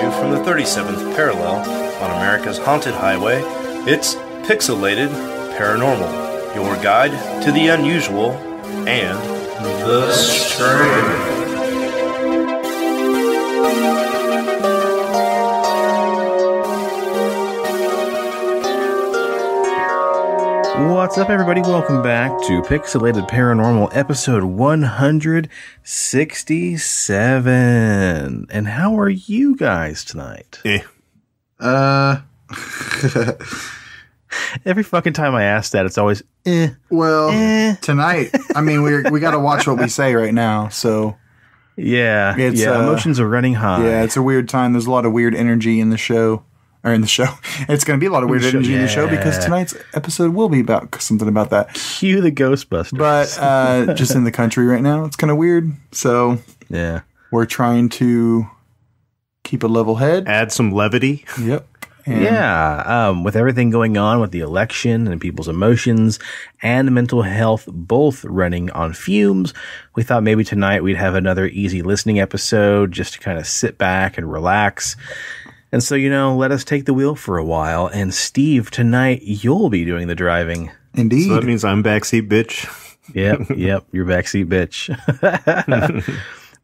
you from the 37th parallel on America's haunted highway. It's Pixelated Paranormal, your guide to the unusual and the strange. What's up, everybody? Welcome back to Pixelated Paranormal, episode 167. And how are you guys tonight? Every fucking time I ask that, it's always, Tonight, I mean, we got to watch what we say right now, so. Yeah, emotions are running high. Yeah, it's a weird time. There's a lot of weird energy in the show. It's going to be a lot of weird energy in the show because tonight's episode will be about something about that. Cue the Ghostbusters. But just in the country right now, it's kind of weird. So yeah, we're trying to keep a level head. Add some levity. Yep. With everything going on with the election and people's emotions and mental health both running on fumes, we thought maybe tonight we'd have another easy listening episode just to kind of sit back and relax. And so, let us take the wheel for a while. And Steve, tonight you'll be doing the driving. Indeed. So that means I'm backseat bitch. Yep, you're backseat bitch.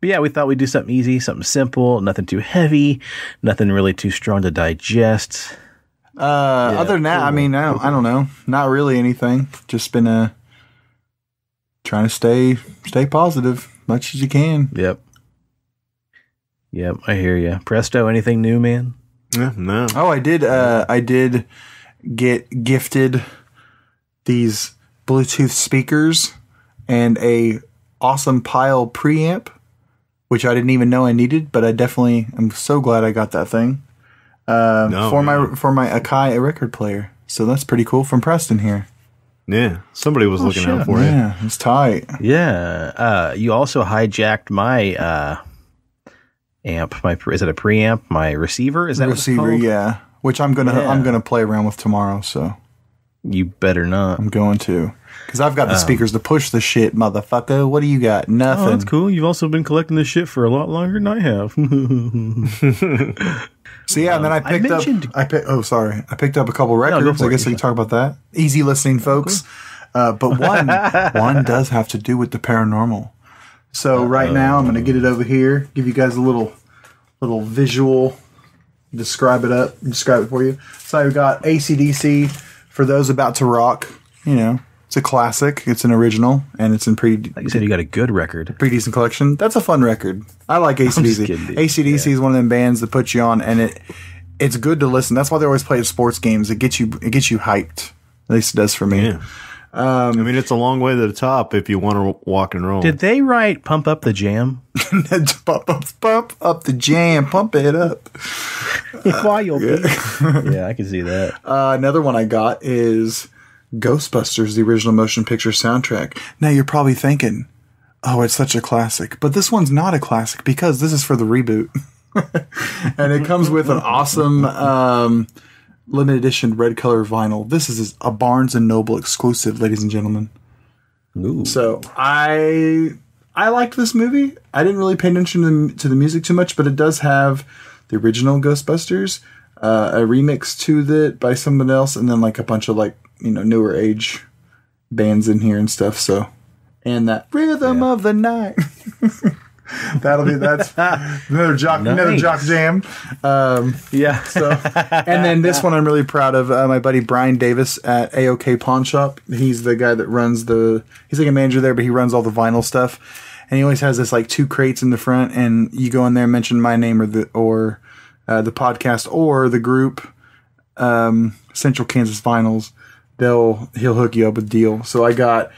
But yeah, we thought we'd do something easy, something simple, nothing too heavy, nothing really too strong to digest. Other than that, cool. I mean, I don't know. Not really anything. Just been trying to stay positive much as you can. Yep, I hear you. Presto, anything new, man? Yeah, no. Oh, I did get gifted these Bluetooth speakers and a awesome Pile preamp, which I didn't even know I needed, but I'm so glad I got that thing. For my Akai record player. So that's pretty cool from Preston here. Yeah, somebody was looking out for it. Yeah, it's tight. Yeah, you also hijacked my amp. Is it a preamp? My receiver? Is that receiver? What it's called? Yeah. Which I'm gonna play around with tomorrow. So you better not. I'm going to, because I've got the speakers to push the shit, motherfucker. What do you got? Nothing. Oh, that's cool. You've also been collecting this shit for a lot longer than I have. So yeah, and then I picked up a couple records. I guess we can talk about that. Easy listening, folks. But one does have to do with the paranormal. So right now I'm going to get it over here, give you guys a little visual, describe it for you. So I've got AC/DC for those about to rock. It's a classic. It's an original, and it's in pretty. Like you said, you got a good record. Pretty decent collection. That's a fun record. I like AC/DC. AC/DC is one of them bands that puts you on, and it's good to listen. That's why they always play at sports games. It gets you hyped. At least it does for me. Yeah. I mean, it's a long way to the top if you want to walk and roll. Did they write "Pump Up the Jam"? Pump up the jam, pump it up. Why you'll be? Yeah, I can see that. Another one I got is Ghostbusters, the original motion picture soundtrack. Now you're probably thinking, "Oh, it's such a classic," but this one's not a classic because this is for the reboot, and it comes with an awesome. Limited edition red color vinyl. This is a Barnes & Noble exclusive, ladies and gentlemen. Ooh. So I liked this movie. I didn't really pay attention to the music too much, but it does have the original Ghostbusters, a remix to it by someone else, and then like a bunch of newer age bands in here and stuff. So, and that Rhythm of the Night. That's another jock jam. So, and then this one I'm really proud of. My buddy Brian Davis at AOK Pawn Shop. He's the guy that runs he's like a manager there, but he runs all the vinyl stuff. And he always has this like 2 crates in the front, and you go in there and mention my name or the podcast or the group, Central Kansas Vinyls. He'll hook you up with a deal. So I got.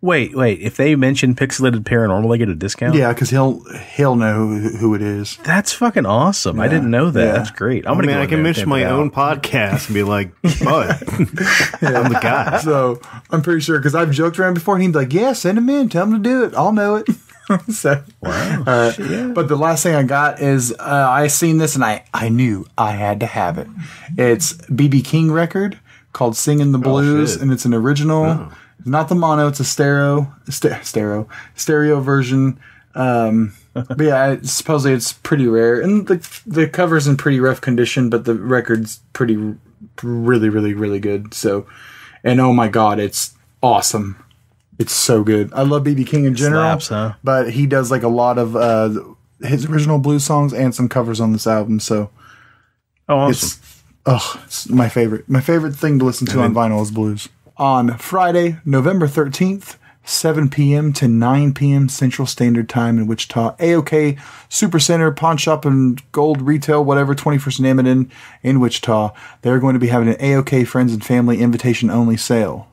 Wait. If they mention Pixelated Paranormal, they get a discount? Yeah, because he'll know who it is. That's fucking awesome. Yeah. I didn't know that. Yeah. That's great. I can mention my own podcast and be like, "But I'm the guy." So I'm pretty sure, because I've joked around before. And he'd be like, "Yeah, send him in. Tell him to do it. I'll know it." So, wow. But the last thing I got is I seen this and I knew I had to have it. It's BB King record called "Singin' the Blues," and it's an original. Oh. Not the mono, it's a stereo version. But yeah, supposedly it's pretty rare, and the cover's in pretty rough condition, but the record's really, really, really good. So, and oh my god, it's awesome. It's so good. I love B.B. King in general, Slaps, huh? but he does like a lot of his original blues songs and some covers on this album. So, awesome. It's my favorite. My favorite thing to listen to on vinyl is blues. On Friday, November 13th, 7 p.m. to 9 p.m. Central Standard Time in Wichita. AOK Supercenter, Pawn Shop, and Gold Retail, whatever, 21st and Emiden in Wichita. They're going to be having an AOK Friends and Family invitation-only sale.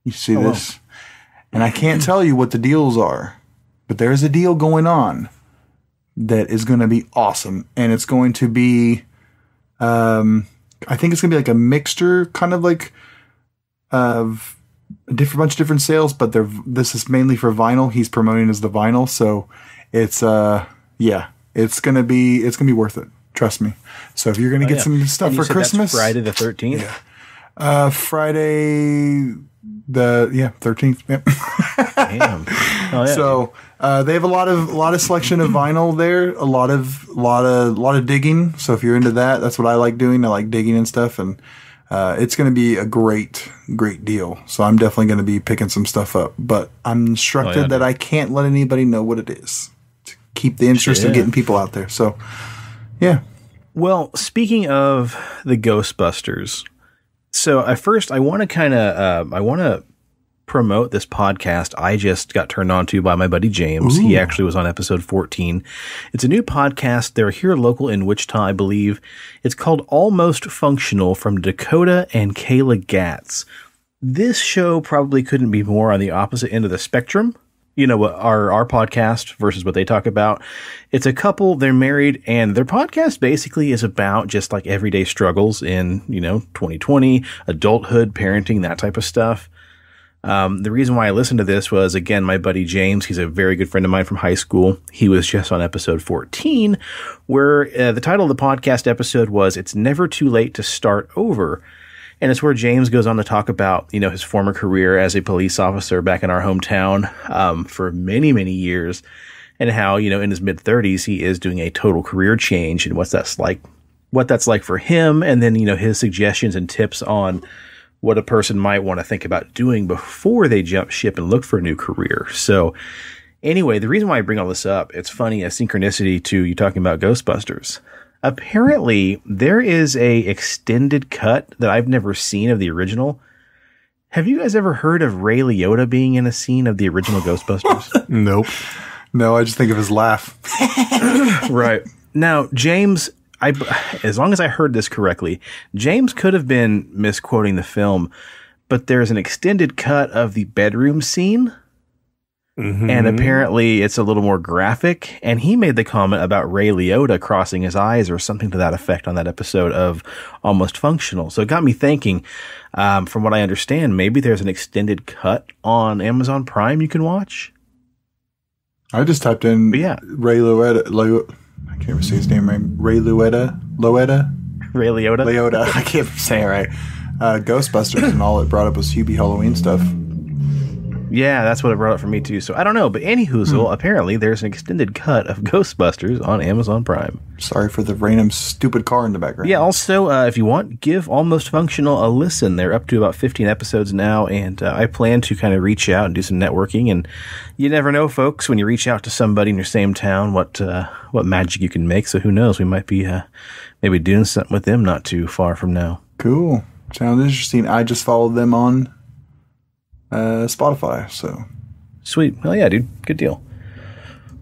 You see this? Wow. And I can't tell you what the deals are, but there's a deal going on that is going to be awesome. And it's going to be, I think it's going to be like a mixture, kind of like of a bunch of different sales, but this is mainly for vinyl. He's promoting as the vinyl. So it's, it's going to be worth it. Trust me. So if you're going to get some stuff for Christmas. That's Friday the 13th. Yeah. Friday 13th. Yeah. Damn. Oh, yeah. So they have a lot of selection of vinyl there. A lot of digging. So if you're into that, that's what I like doing. I like digging and stuff, and it's going to be a great deal. So I'm definitely going to be picking some stuff up. But I'm instructed that I can't let anybody know what it is to keep the interest of getting people out there. So yeah. Well, speaking of the Ghostbusters. So at first, I want to promote this podcast I just got turned on to by my buddy James. Ooh. He actually was on episode 14. It's a new podcast. They're here local in Wichita, I believe. It's called Almost Functional from Dakota and Kayla Gatz. This show probably couldn't be more on the opposite end of the spectrum. You know, our podcast versus what they talk about. It's a couple, they're married, and their podcast basically is about just like everyday struggles in, 2020, adulthood, parenting, that type of stuff. The reason why I listened to this was, again, my buddy James. He's a very good friend of mine from high school. He was just on episode 14, where the title of the podcast episode was It's Never Too Late to Start Over. And it's where James goes on to talk about, his former career as a police officer back in our hometown for many, many years, and how, in his mid-30s, he is doing a total career change and what that's like for him, and then, his suggestions and tips on what a person might want to think about doing before they jump ship and look for a new career. So anyway, the reason why I bring all this up, it's funny, a synchronicity to you talking about Ghostbusters. Apparently, there is a extended cut that I've never seen of the original. Have you guys ever heard of Ray Liotta being in a scene of the original Ghostbusters? Nope. No, I just think of his laugh. Right. Now, James, as long as I heard this correctly, James could have been misquoting the film, but there's an extended cut of the bedroom scene. Mm-hmm. And apparently it's a little more graphic. And he made the comment about Ray Liotta crossing his eyes or something to that effect on that episode of Almost Functional. So it got me thinking, from what I understand, maybe there's an extended cut on Amazon Prime you can watch. I just typed in Ray Liotta. I can't ever say his name right. Ray Liotta? Ray Liotta? Liotta. I can't say it right. Ghostbusters, and all it brought up was Hubie Halloween stuff. Yeah, that's what it brought up for me too. So I don't know, but anyhoozle, apparently there's an extended cut of Ghostbusters on Amazon Prime. Sorry for the random stupid car in the background. Yeah, also, if you want, give Almost Functional a listen. They're up to about 15 episodes now, and I plan to kind of reach out and do some networking. And you never know, folks, when you reach out to somebody in your same town, what magic you can make. So who knows? We might be maybe doing something with them not too far from now. Cool. Sounds interesting. I just followed them on Spotify, so sweet. Hell yeah, dude. Good deal.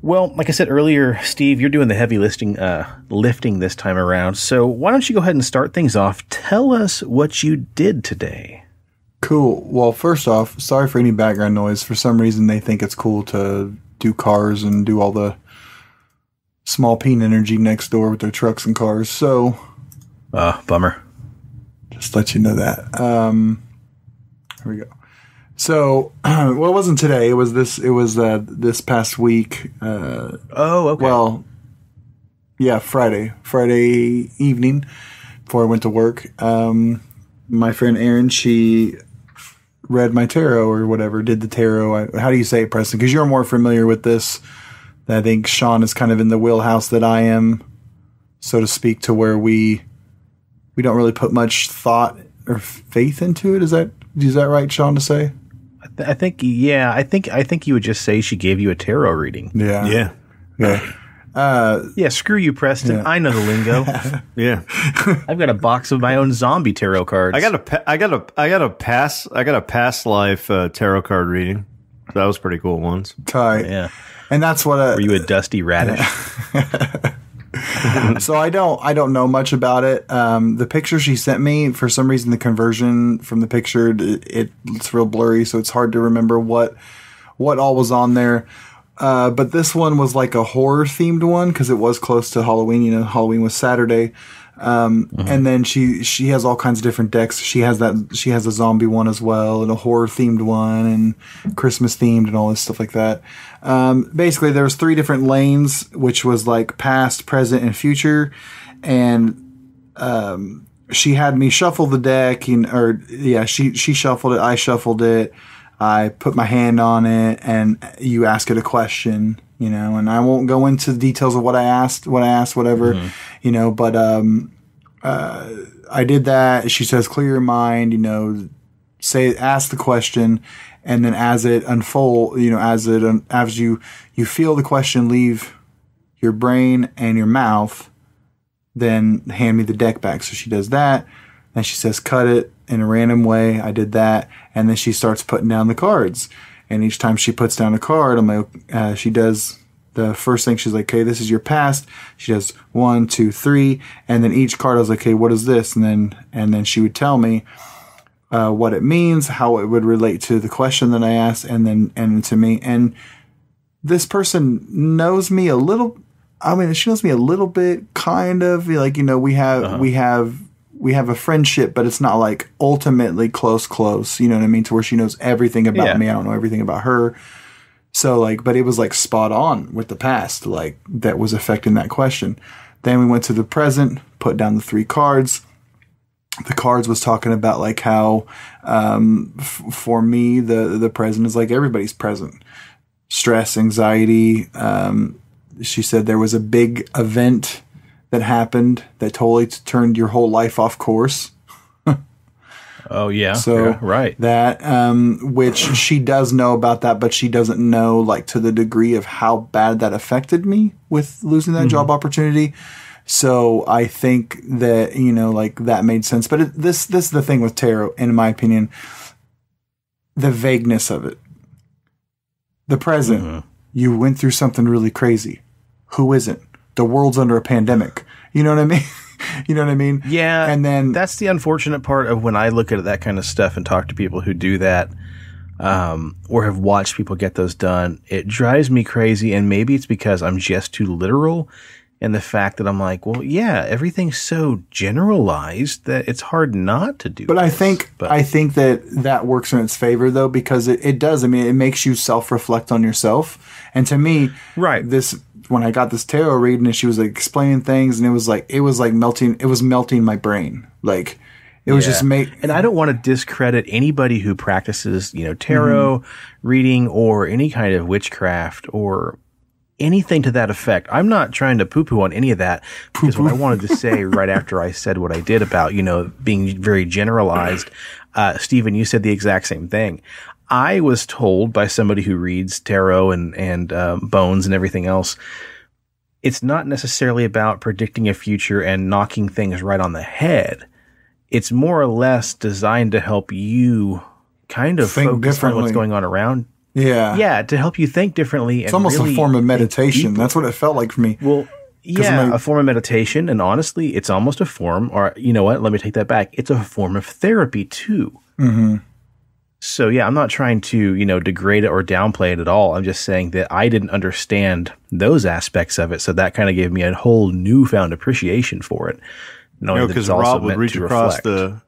Well, like I said earlier, Steve, you're doing the heavy lifting this time around. So why don't you go ahead and start things off? Tell us what you did today. Cool. Well, first off, sorry for any background noise. For some reason, they think it's cool to do cars and do all the small peen energy next door with their trucks and cars. So, bummer. Just let you know that. Here we go. So, well, it wasn't today. It was this past week. Okay. Well, yeah, Friday evening before I went to work. My friend Erin, she read my tarot or whatever, did the tarot. How do you say it, Preston? Because you're more familiar with this I think Sean is kind of in the wheelhouse that I am, so to speak, to where we don't really put much thought or faith into it. Is that right, Sean, to say? I think you would just say she gave you a tarot reading. Yeah. Screw you, Preston. Yeah. I know the lingo. Yeah. I've got a box of my own zombie tarot cards. I got a past life tarot card reading. That was pretty cool once. Tight. Yeah. And that's what were you a dusty radish? So I don't know much about it. The picture she sent me, for some reason, the conversion from the picture, it's real blurry, so it's hard to remember what all was on there. But this one was like a horror themed one because it was close to Halloween. You know, Halloween was Saturday. And then she has all kinds of different decks. She has a zombie one as well, and a horror themed one, and Christmas themed, and all this stuff like that. Basically, there was 3 different lanes, which was like past, present, and future. And she had me shuffle the deck, she shuffled it, I shuffled it, I put my hand on it, and you ask it a question. You know, and I won't go into the details of what I asked, whatever, you know, but I did that. She says, clear your mind, you know, ask the question, and then as it unfolds, you know, as you feel the question leave your brain and your mouth, then hand me the deck back. So she does that, and she says, cut it in a random way. I did that, and then she starts putting down the cards. And each time she puts down a card, I'm like, she does the first thing. She's like, okay, this is your past. She does 1, 2, 3. And then each card, I was like, okay, what is this? And then she would tell me what it means, how it would relate to the question that I asked, and to me. And this person knows me a little. I mean, she knows me a little bit, kind of. Like, you know, we have a friendship, but it's not like ultimately close, you know what I mean? To where she knows everything about me. I don't know everything about her. So like, but it was like spot on with the past, like that was affecting that question. Then we went to the present, put down the 3 cards. The cards was talking about like how, for me, the present is like everybody's present. Stress, anxiety. She said there was a big event that happened that totally turned your whole life off course. Oh yeah. So yeah, right. That, which she does know about that, but she doesn't know like to the degree of how bad that affected me with losing that job opportunity. So I think that, you know, like that made sense. But this is the thing with tarot, in my opinion, the vagueness of it. The present, you went through something really crazy. Who isn't? The world's under a pandemic. You know what I mean? You know what I mean? Yeah. And then that's the unfortunate part of when I look at that kind of stuff and talk to people who do that, or have watched people get those done. It drives me crazy. And maybe it's because I'm just too literal in the fact that I'm like, well, yeah, everything's so generalized that it's hard not to do. But I think that works in its favor though, because it does. I mean, it makes you self-reflect on yourself. And to me, right. When I got this tarot reading and she was like explaining things, and it was like melting my brain. Like it was just and I don't want to discredit anybody who practices, you know, tarot reading or any kind of witchcraft or anything to that effect. I'm not trying to poo-poo on any of that, because what I wanted to say right after I said what I did about, you know, being very generalized, Stephen, you said the exact same thing. I was told by somebody who reads tarot and bones and everything else, it's not necessarily about predicting a future and knocking things right on the head. It's more or less designed to help you kind of focus on what's going on around. Yeah. Yeah, to help you think differently. It's almost really a form of meditation. That's what it felt like for me. Well, yeah, a form of meditation. And honestly, it's almost a form, or you know what? Let me take that back. It's a form of therapy too. Mm-hmm. So yeah, I'm not trying to, you know, degrade it or downplay it at all. I'm just saying that I didn't understand those aspects of it. So that kind of gave me a whole newfound appreciation for it. Because Rob would reach across the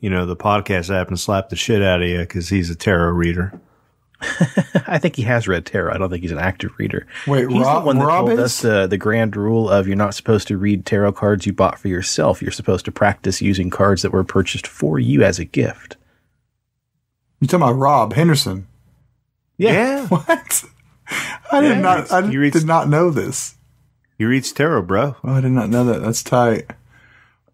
you know, the podcast app and slap the shit out of you because he's a tarot reader. I think he has read tarot. I don't think he's an active reader. Wait, he's Rob, the one that Rob told is? us the grand rule of you're not supposed to read tarot cards you bought for yourself. You're supposed to practice using cards that were purchased for you as a gift. You talking about Rob Henderson? Yeah. What? I did not know this. He reads tarot, bro. Oh, I did not know that. That's tight.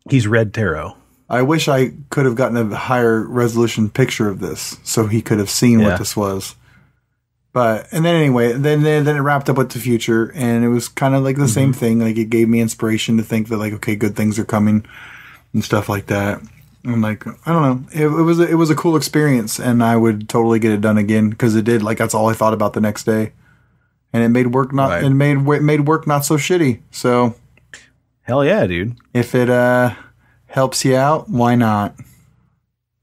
He's read tarot. I wish I could have gotten a higher resolution picture of this so he could have seen what this was. But, and then anyway, then it wrapped up with the future, and it was kind of like the same thing. Like, it gave me inspiration to think that, like, okay, good things are coming and stuff like that. I'm like, I don't know. It was a cool experience, and I would totally get it done again because it did. Like, that's all I thought about the next day, and it made work it made work not so shitty. So, hell yeah, dude! If it helps you out, why not?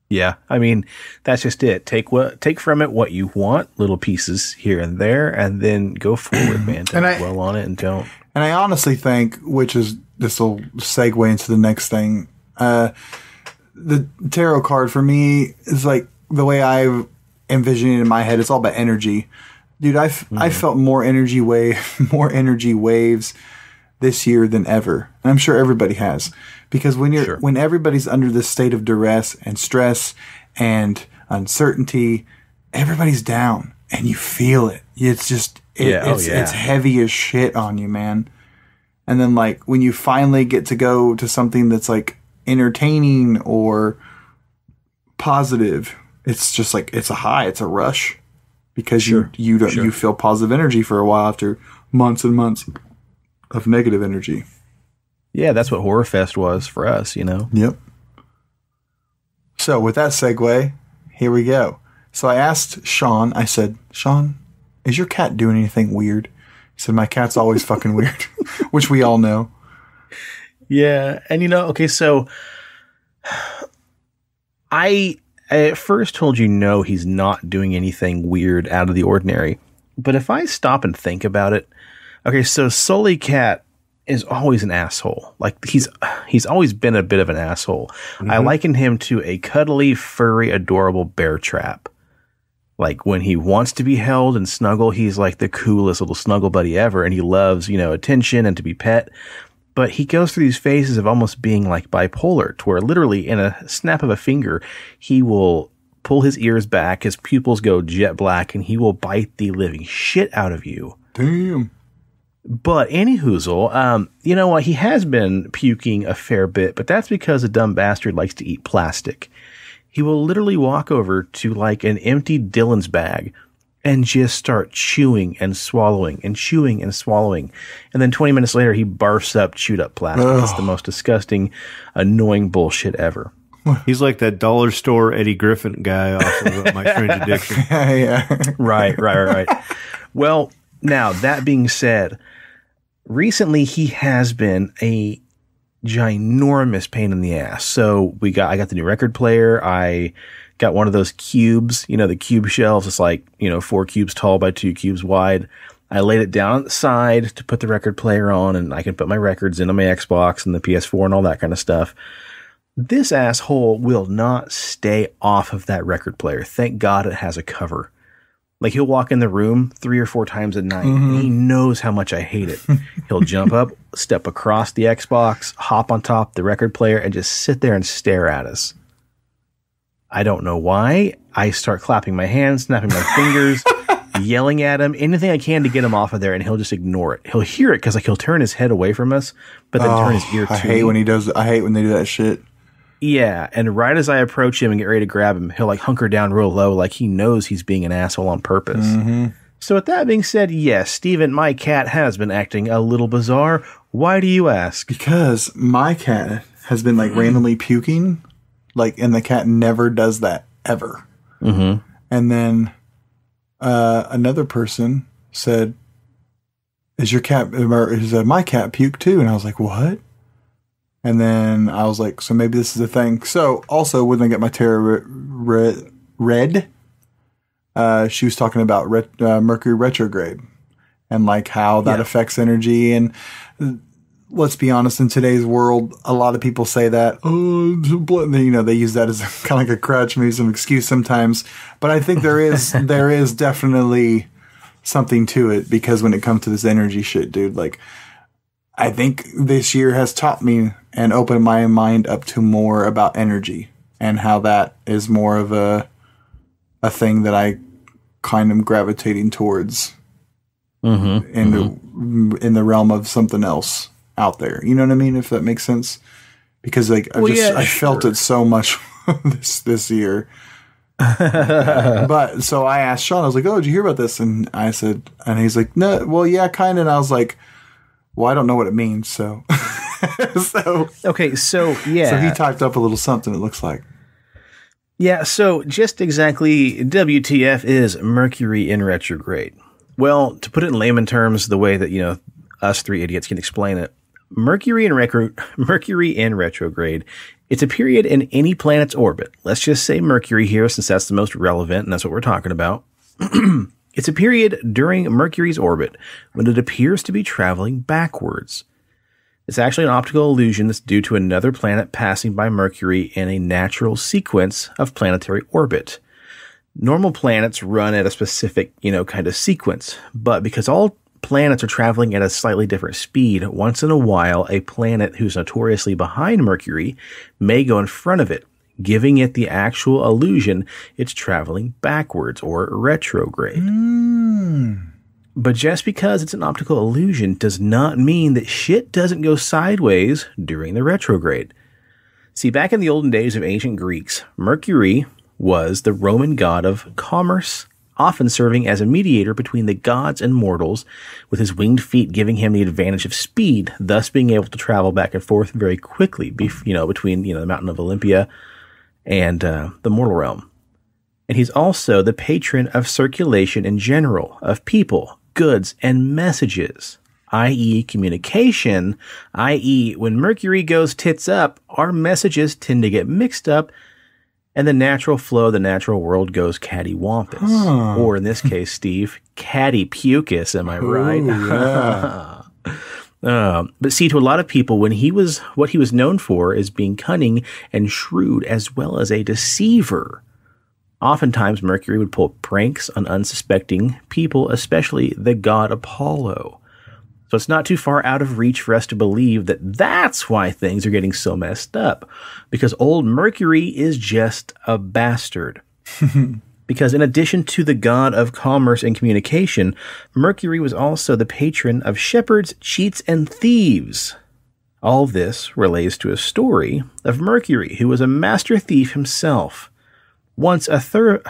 Yeah, I mean, that's just it. Take from it what you want, little pieces here and there, and then go forward, man. Don't dwell on it and don't. And I honestly think, this will segue into the next thing. The tarot card for me is like the way I envision it in my head. It's all about energy, dude. I felt more energy waves this year than ever. And I'm sure everybody has. Because when everybody's under this state of duress and stress and uncertainty, everybody's down and you feel it. It's just it's heavy as shit on you, man. And then like when you finally get to go to something that's like entertaining or positive, it's just like it's a high, it's a rush because you feel positive energy for a while after months and months of negative energy. Yeah, that's what Horror Fest was for us, you know? Yep. So with that segue, here we go. So I asked Sean, I said, Sean, is your cat doing anything weird? He said, my cat's always fucking weird, which we all know. Yeah, and okay, so I at first told you no, he's not doing anything weird out of the ordinary. But if I stop and think about it, okay, so Sully Cat is always an asshole. Like he's always been a bit of an asshole. Mm-hmm. I liken him to a cuddly, furry, adorable bear trap. Like when he wants to be held and snuggle, he's like the coolest little snuggle buddy ever, and he loves, attention and to be pet. But he goes through these phases of almost being like bipolar, to where literally in a snap of a finger, he will pull his ears back, his pupils go jet black, and he will bite the living shit out of you. Damn. But anyhoozle, you know what? He has been puking a fair bit, but that's because a dumb bastard likes to eat plastic. He will literally walk over to like an empty Dylan's bag and just start chewing and swallowing and chewing and swallowing. And then 20 minutes later, he barfs up chewed up plastic. Ugh. It's the most disgusting, annoying bullshit ever. He's like that dollar store Eddie Griffin guy off of My Strange Addiction. Yeah. Right. Well, now, that being said, recently he has been a ginormous pain in the ass. So I got the new record player. I got one of those cubes, the cube shelves. It's like, 4 cubes tall by 2 cubes wide. I laid it down on the side to put the record player on, and I can put my records into my Xbox and the PS4 and all that kind of stuff. This asshole will not stay off of that record player. Thank God it has a cover. Like, he'll walk in the room 3 or 4 times a night, and he knows how much I hate it. He'll jump up, step across the Xbox, hop on top of the record player, and just sit there and stare at us. I don't know why. I start clapping my hands, snapping my fingers, yelling at him, anything I can to get him off of there, and he'll just ignore it. He'll hear it because he'll turn his head away from us, but then turn his ear to I hate when they do that shit. Yeah, and right as I approach him and get ready to grab him, he'll like hunker down real low like he knows he's being an asshole on purpose. Mm-hmm. So with that being said, yes, Steven, my cat has been acting a little bizarre. Why do you ask? Because my cat has been like randomly puking, and the cat never does that ever. Mm-hmm. And then another person said, is my cat puke too? And I was like, what? And then I was like, so maybe this is a thing. So also when I get my tarot read, she was talking about Mercury Retrograde and like how that affects energy. And let's be honest, in today's world, a lot of people say that, they use that as kind of like a crutch, maybe some excuse sometimes. But I think there is definitely something to it, because when it comes to this energy shit, dude, like, I think this year has taught me and opened my mind up to more about energy and how that is more of a thing that I kind of gravitating towards in the realm of something else out there. You know what I mean? If that makes sense. Because like I felt it so much this year. But so I asked Sean, I was like, "Oh, did you hear about this?" And I said, and he's like, "No, well, yeah, kind of." And I was like, "Well, I don't know what it means." So, so he typed up a little something. It looks like. Yeah. So just exactly, WTF is Mercury in retrograde. Well, to put it in layman terms, the way that us three idiots can explain it, Mercury in retrograde. It's a period in any planet's orbit. Let's just say Mercury here, since that's the most relevant, and that's what we're talking about. It's a period during Mercury's orbit when it appears to be traveling backwards. It's actually an optical illusion that's due to another planet passing by Mercury in a natural sequence of planetary orbit. Normal planets run at a specific, kind of sequence, but because all planets are traveling at a slightly different speed, once in a while, a planet who's notoriously behind Mercury may go in front of it, giving it the actual illusion it's traveling backwards or retrograde. But just because it's an optical illusion does not mean that shit doesn't go sideways during the retrograde. See, back in the olden days of ancient Greeks, Mercury was the Roman god of commerce, often serving as a mediator between the gods and mortals, with his winged feet giving him the advantage of speed, thus being able to travel back and forth very quickly, between the mountain of Olympia and the mortal realm. And he's also the patron of circulation in general, of people, goods, and messages, i.e. communication, i.e. when Mercury goes tits up, our messages tend to get mixed up, and the natural flow of the natural world goes cattywampus. Or in this case, Steve, cattypucus, am I right? Yeah. But see, to a lot of people, what he was known for is being cunning and shrewd, as well as a deceiver. Oftentimes, Mercury would pull pranks on unsuspecting people, especially the god Apollo. So it's not too far out of reach for us to believe that that's why things are getting so messed up, because old Mercury is just a bastard. Because in addition to the god of commerce and communication, Mercury was also the patron of shepherds, cheats, and thieves. All this relates to a story of Mercury, who was a master thief himself. Once a servant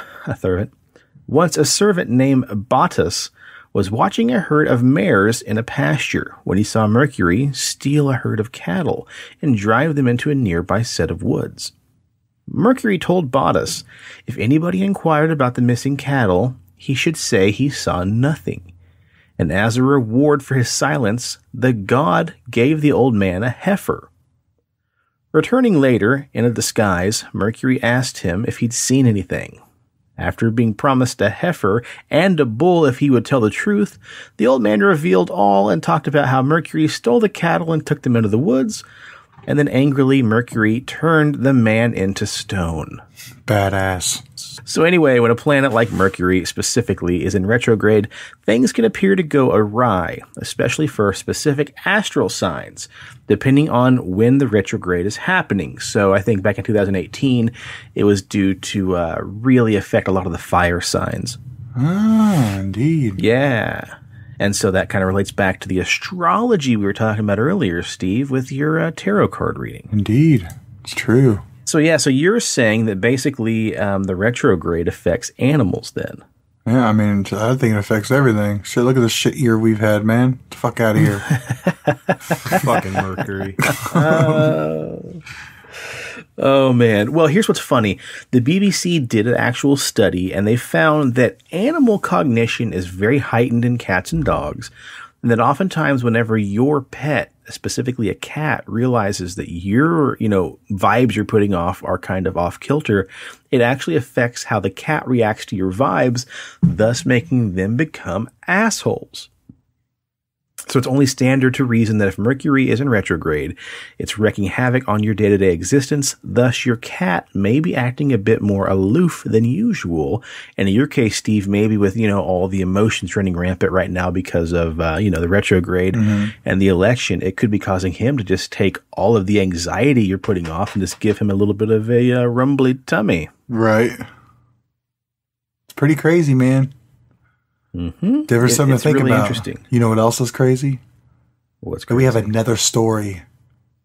named Bottas was watching a herd of mares in a pasture when he saw Mercury steal a herd of cattle and drive them into a nearby set of woods. Mercury told Bottas if anybody inquired about the missing cattle, he should say he saw nothing. And as a reward for his silence, the god gave the old man a heifer. Returning later, in a disguise, Mercury asked him if he'd seen anything. After being promised a heifer and a bull if he would tell the truth, the old man revealed all and talked about how Mercury stole the cattle and took them into the woods, and then angrily Mercury turned the man into stone. Badass. So anyway, when a planet like Mercury specifically is in retrograde, things can appear to go awry, especially for specific astral signs, depending on when the retrograde is happening. So I think back in 2018, it was due to really affect a lot of the fire signs. Ah, indeed. Yeah. And so that kind of relates back to the astrology we were talking about earlier, Steve, with your tarot card reading. Indeed. It's true. So you're saying that basically the retrograde affects animals then? Yeah, I mean, I think it affects everything. Shit, look at the shit year we've had, man. Get the fuck out of here. Fucking Mercury. Oh, man. Well, here's what's funny. The BBC did an actual study, and they found that animal cognition is very heightened in cats and dogs, and that oftentimes whenever your pet, specifically a cat, realizes that your, vibes you're putting off are kind of off kilter, it actually affects how the cat reacts to your vibes, thus making them become assholes. So it's only standard to reason that if Mercury is in retrograde, it's wreaking havoc on your day-to-day existence. Thus, your cat may be acting a bit more aloof than usual. And in your case, Steve, maybe with, all the emotions running rampant right now because of, the retrograde and the election, it could be causing him to just take all of the anxiety you're putting off and just give him a little bit of a rumbly tummy. Right. It's pretty crazy, man. Mm-hmm. There's something to think really about. Interesting. You know what else is crazy? What's crazy? We have another story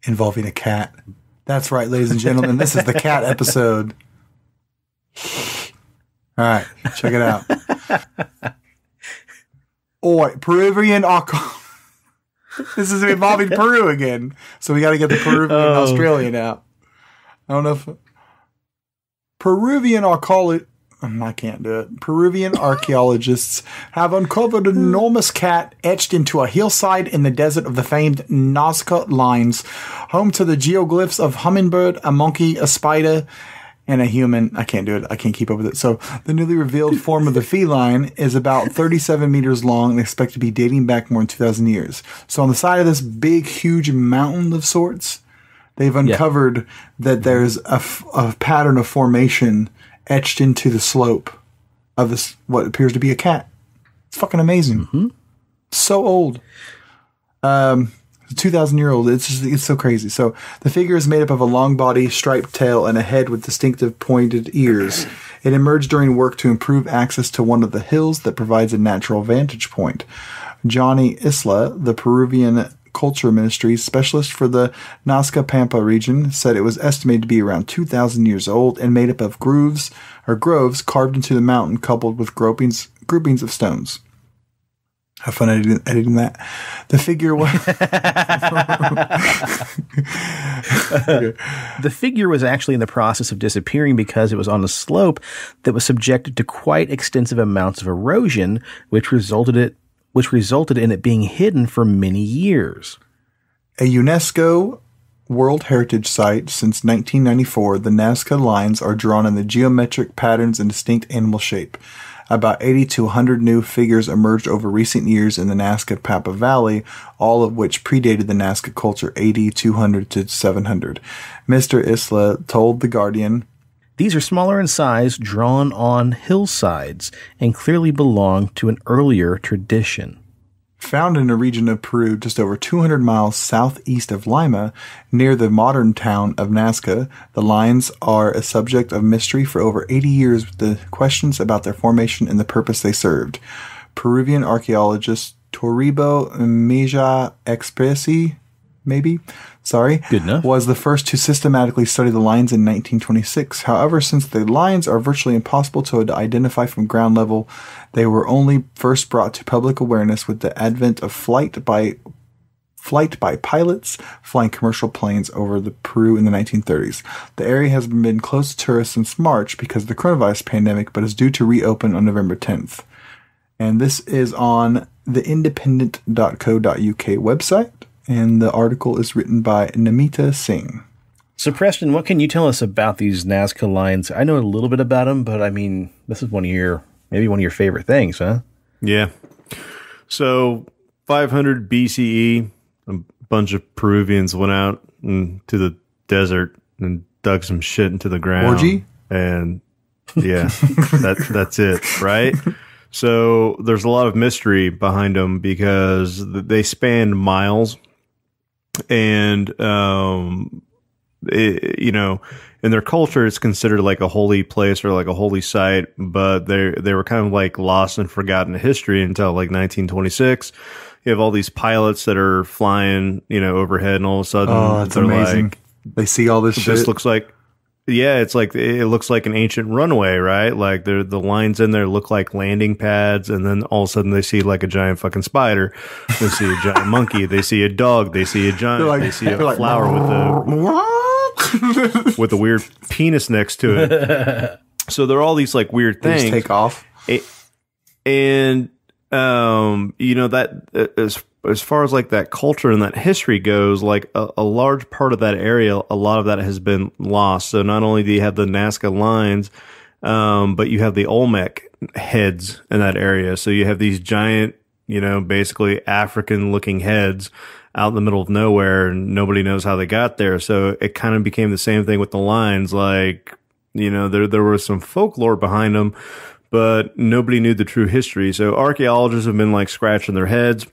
involving a cat. That's right, ladies and gentlemen. This is the cat episode. All right, check it out. Peruvian alcohol. This is involving Peru again. So we got to get the Peruvian Australian out. I don't know if Peruvian alcoholic. I can't do it. Peruvian archaeologists have uncovered an enormous cat etched into a hillside in the desert of the famed Nazca Lines, home to the geoglyphs of hummingbird, a monkey, a spider, and a human. I can't do it. I can't keep up with it. So the newly revealed form of the feline is about 37 meters long and expected to be dating back more than 2,000 years. So on the side of this big, huge mountain of sorts, they've uncovered that there's a pattern of formation etched into the slope of this, what appears to be a cat. It's fucking amazing. Mm-hmm. So old. 2,000-year-old. It's so crazy. So the figure is made up of a long body, striped tail, and a head with distinctive pointed ears. It emerged during work to improve access to one of the hills that provides a natural vantage point. Johnny Isla, the Peruvian Culture Ministry's specialist for the Nazca Pampa region, said it was estimated to be around 2,000 years old and made up of groves carved into the mountain, coupled with groupings of stones. Have fun editing that. The figure was The figure was actually in the process of disappearing because it was on a slope that was subjected to quite extensive amounts of erosion, which resulted in it being hidden for many years. A UNESCO World Heritage Site since 1994, the Nazca Lines are drawn in the geometric patterns and distinct animal shape. About 80 to 100 new figures emerged over recent years in the Nazca Pampa Valley, all of which predated the Nazca culture AD 200 to 700. Mr. Isla told The Guardian, "These are smaller in size, drawn on hillsides, and clearly belong to an earlier tradition." Found in a region of Peru just over 200 miles southeast of Lima, near the modern town of Nazca, the lines are a subject of mystery for over 80 years, with the questions about their formation and the purpose they served. Peruvian archaeologist Toribio Mejia Expressi, Good enough. was the first to systematically study the lines in 1926. However, since the lines are virtually impossible to identify from ground level, they were only first brought to public awareness with the advent of flight by pilots flying commercial planes over the Peru in the 1930s. The area has been closed to tourists since March because of the coronavirus pandemic, but is due to reopen on November 10th. And this is on the independent.co.uk website. And the article is written by Namita Singh. So, Preston, what can you tell us about these Nazca Lines? I know a little bit about them, but I mean, this is maybe one of your favorite things, huh? Yeah. So, 500 BCE, a bunch of Peruvians went out into the desert and dug some shit into the ground. Orgy? And yeah, that's it, right? So, there's a lot of mystery behind them because they spanned miles. And, in their culture, it's considered like a holy place or like a holy site, but they were kind of like lost and forgotten in history until like 1926. You have all these pilots that are flying, overhead, and all of a sudden, it's amazing. Like, they see all this shit. This looks like, it looks like an ancient runway, right? Like the lines in there look like landing pads, and then all of a sudden they see like a giant fucking spider. They see a giant monkey. They see a dog. They see a giant. They see a flower with a weird penis next to it. So there are all these like weird things. They just take off. And that as far as like that culture and that history goes, like a large part of that area, a lot of that has been lost. So not only do you have the Nazca Lines, but you have the Olmec heads in that area. So you have these giant, basically African looking heads out in the middle of nowhere, and nobody knows how they got there. So it kind of became the same thing with the lines. Like, there was some folklore behind them, but nobody knew the true history. So archaeologists have been like scratching their heads.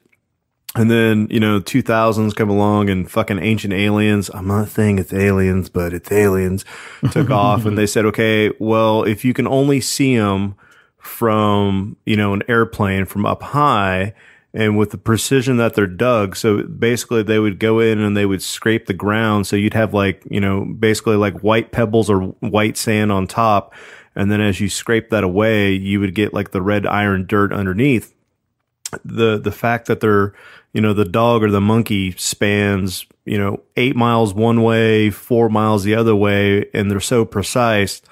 And then, 2000s come along and fucking ancient aliens. I'm not saying it's aliens, but it's aliens took off, and they said, okay, well, if you can only see them from, an airplane from up high, and with the precision that they're dug. So basically they would go in and they would scrape the ground. So you'd have basically like white pebbles or white sand on top. And then as you scrape that away, you would get like the red iron dirt underneath. The fact that they're, the dog or the monkey spans, 8 miles one way, 4 miles the other way, and they're so precise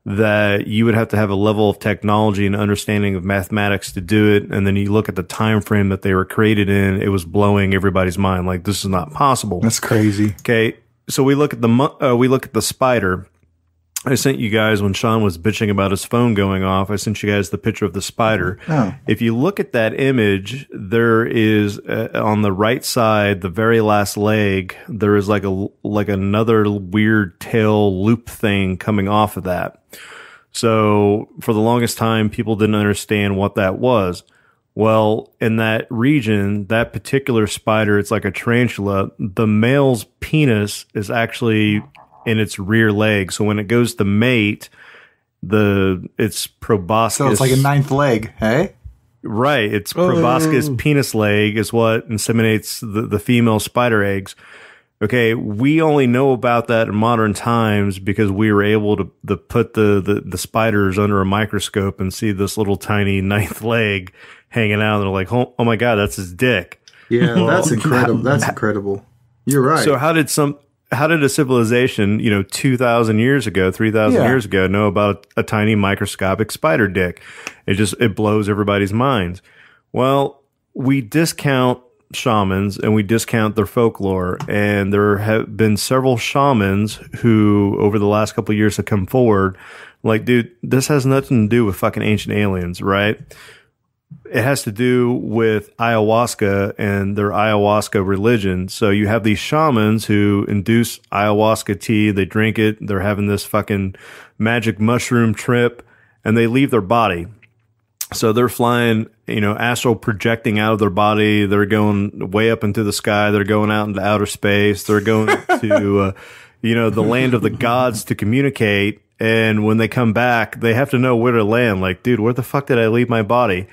that you would have to have a level of technology and understanding of mathematics to do it. And then you look at the time frame that they were created in, it was blowing everybody's mind. Like, this is not possible. That's crazy. Okay. So we look at the spider. I sent you guys, when Sean was bitching about his phone going off, I sent you guys the picture of the spider. Oh. If you look at that image, there is on the right side, the very last leg, there is like another weird tail loop thing coming off of that. So for the longest time, people didn't understand what that was. Well, in that region, that particular spider, it's like a tarantula. The male's penis is actually in its rear leg. So when it goes to mate, its proboscis. So it's like a ninth leg, hey? Right. Its proboscis penis leg is what inseminates the female spider eggs. Okay. We only know about that in modern times because we were able to put the spiders under a microscope and see this little tiny ninth leg hanging out. And they're like, oh my God, that's his dick. Yeah, that's incredible. That's incredible. You're right. So how did a civilization, 2,000 years ago, 3,000 years ago, know about a tiny microscopic spider dick? It blows everybody's minds. Well, we discount shamans and we discount their folklore. And there have been several shamans who, over the last couple of years, have come forward. Like, dude, this has nothing to do with fucking ancient aliens, right? It has to do with ayahuasca and their ayahuasca religion. So you have these shamans who induce ayahuasca tea. They drink it. They're having this fucking magic mushroom trip, and they leave their body. So they're flying, astral projecting out of their body. They're going way up into the sky. They're going out into outer space. They're going to, the land of the gods to communicate. And when they come back, they have to know where to land. Like, dude, where the fuck did I leave my body?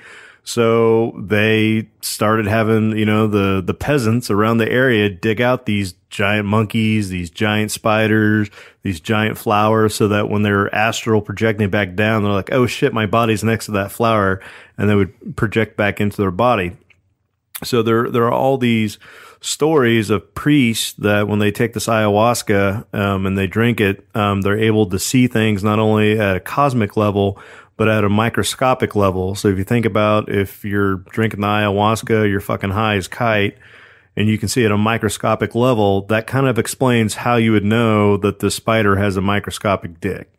So they started having, the peasants around the area dig out these giant monkeys, these giant spiders, these giant flowers, so that when they're astral projecting back down, they're like, oh shit, my body's next to that flower. And they would project back into their body. So there are all these stories of priests that when they take this ayahuasca, and they drink it, they're able to see things not only at a cosmic level, but at a microscopic level. So if you think about, if you're drinking the ayahuasca, you're fucking high as kite, and you can see at a microscopic level, that kind of explains how you would know that the spider has a microscopic dick.